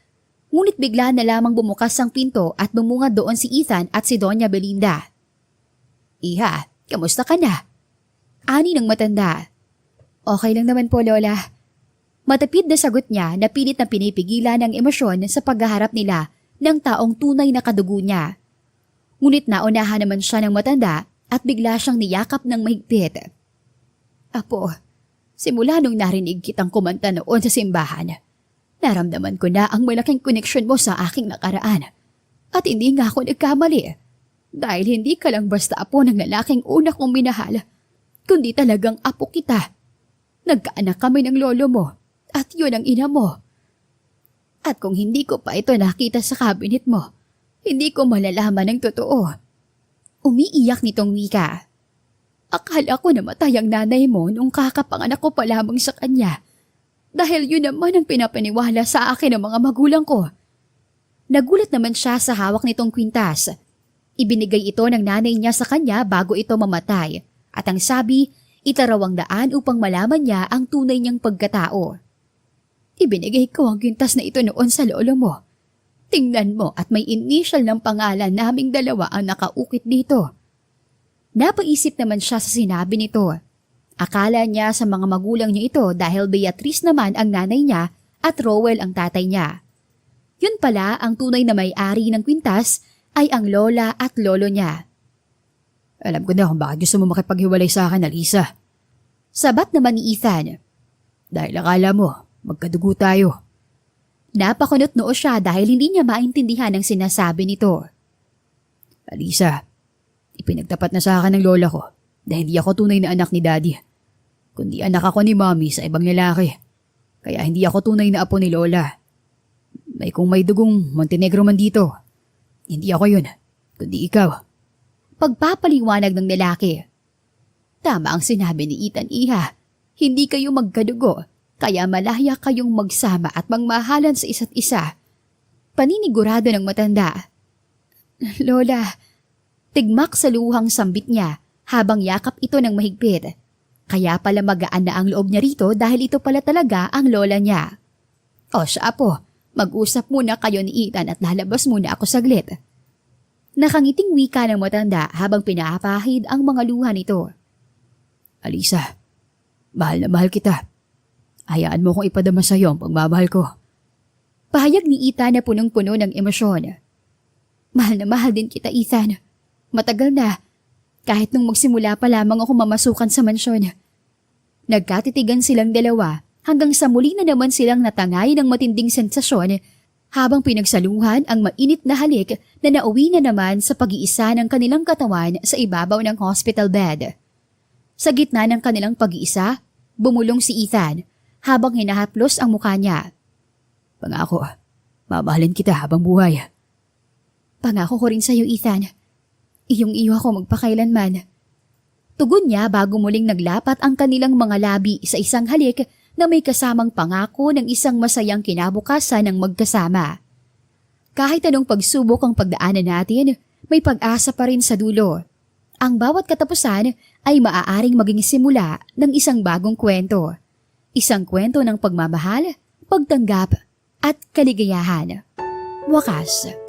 ngunit bigla na lamang bumukas ang pinto at bumungad doon si Ethan at si Doña Belinda. Iha, kamusta ka na? Ani ng matanda. Okay lang naman po, Lola. Matapid na sagot niya na pilit na pinipigilan ng emosyon sa paghaharap nila ng taong tunay na kadugo niya. Ngunit naunahan naman siya ng matanda at bigla siyang niyakap ng mahigpit. Apo, simula nung narinig kitang kumanta noon sa simbahan, naramdaman ko na ang malaking koneksyon mo sa aking nakaraan. At hindi nga ako nagkamali. Dahil hindi ka lang basta apo ng lalaking una kong minahal, kundi talagang apo kita. Nagkaanak kami ng lolo mo at yun ang ina mo. At kung hindi ko pa ito nakita sa cabinet mo, hindi ko malalaman ng totoo. Umiiyak nitong wika. Akala ko namatay ang nanay mo nung kakapanganak ko pa lamang sa kanya. dahil yun naman ang pinapaniwala sa akin ng mga magulang ko. Nagulat naman siya sa hawak nitong kwintas. Ibinigay ito ng nanay niya sa kanya bago ito mamatay at ang sabi, itarawang daan upang malaman niya ang tunay niyang pagkatao. Ibinigay ko ang kwintas na ito noon sa lolo mo. Tingnan mo at may initial ng pangalan naming dalawa ang nakaukit dito. Napaisip naman siya sa sinabi nito. Akala niya sa mga magulang niya ito dahil Beatrice naman ang nanay niya at Rowel ang tatay niya. Yun pala ang tunay na may-ari ng kwintas ay ang lola at lolo niya. Alam ko na kung bakit gusto mo makipaghiwalay sa akin, Alisa. Sabat naman ni Ethan. Dahil akala mo, magkadugo tayo. Napakunot noo siya dahil hindi niya maintindihan ang sinasabi nito. Alisa, ipinagtapat na sa akin ng lola ko dahil hindi ako tunay na anak ni Daddy, kundi anak ako ni Mommy sa ibang lalaki. Kaya hindi ako tunay na apo ni Lola. Kung may dugong Montenegro man dito, hindi ako yun, kundi ikaw. Pagpapaliwanag ng lalaki. Tama ang sinabi ni Ethan, iha. Hindi kayo magkadugo, kaya malaya kayong magsama at magmahalan sa isa't isa. Paninigurado ng matanda. Lola, tigmak sa luhang sambit niya habang yakap ito ng mahigpit. Kaya pala magaan na ang loob niya rito dahil ito pala talaga ang lola niya. O siya po, mag-usap muna kayo ni Ethan at lalabas muna ako saglit. Nakangiting wika ng matanda habang pinapahid ang mga luha nito. Alisa, mahal na mahal kita. Hayaan mo kong ipadama sa iyo ang pagmamahal ko. Pahayag ni Ethan na punong-puno ng emosyon. Mahal na mahal din kita, Ethan. Matagal na. Kahit nung magsimula pa lamang ako mamasukan sa mansyon. Nagkatitigan silang dalawa hanggang sa muli na naman silang natangay ng matinding sensasyon habang pinagsaluhan ang mainit na halik na nauwi na naman sa pag-iisa ng kanilang katawan sa ibabaw ng hospital bed. Sa gitna ng kanilang pag-iisa, bumulong si Ethan habang hinahaplos ang mukha niya. Pangako, mamahalin kita habang buhay. Pangako ko rin sa iyo, Ethan. Iyong-iyo ako magpakailanman. Tugon niya bago muling naglapat ang kanilang mga labi sa isang halik na may kasamang pangako ng isang masayang kinabukasan ng magkasama. Kahit anong pagsubok ang pagdaanan natin, may pag-asa pa rin sa dulo. Ang bawat katapusan ay maaaring maging simula ng isang bagong kwento. Isang kwento ng pagmamahal, pagtanggap, at kaligayahan. Wakas.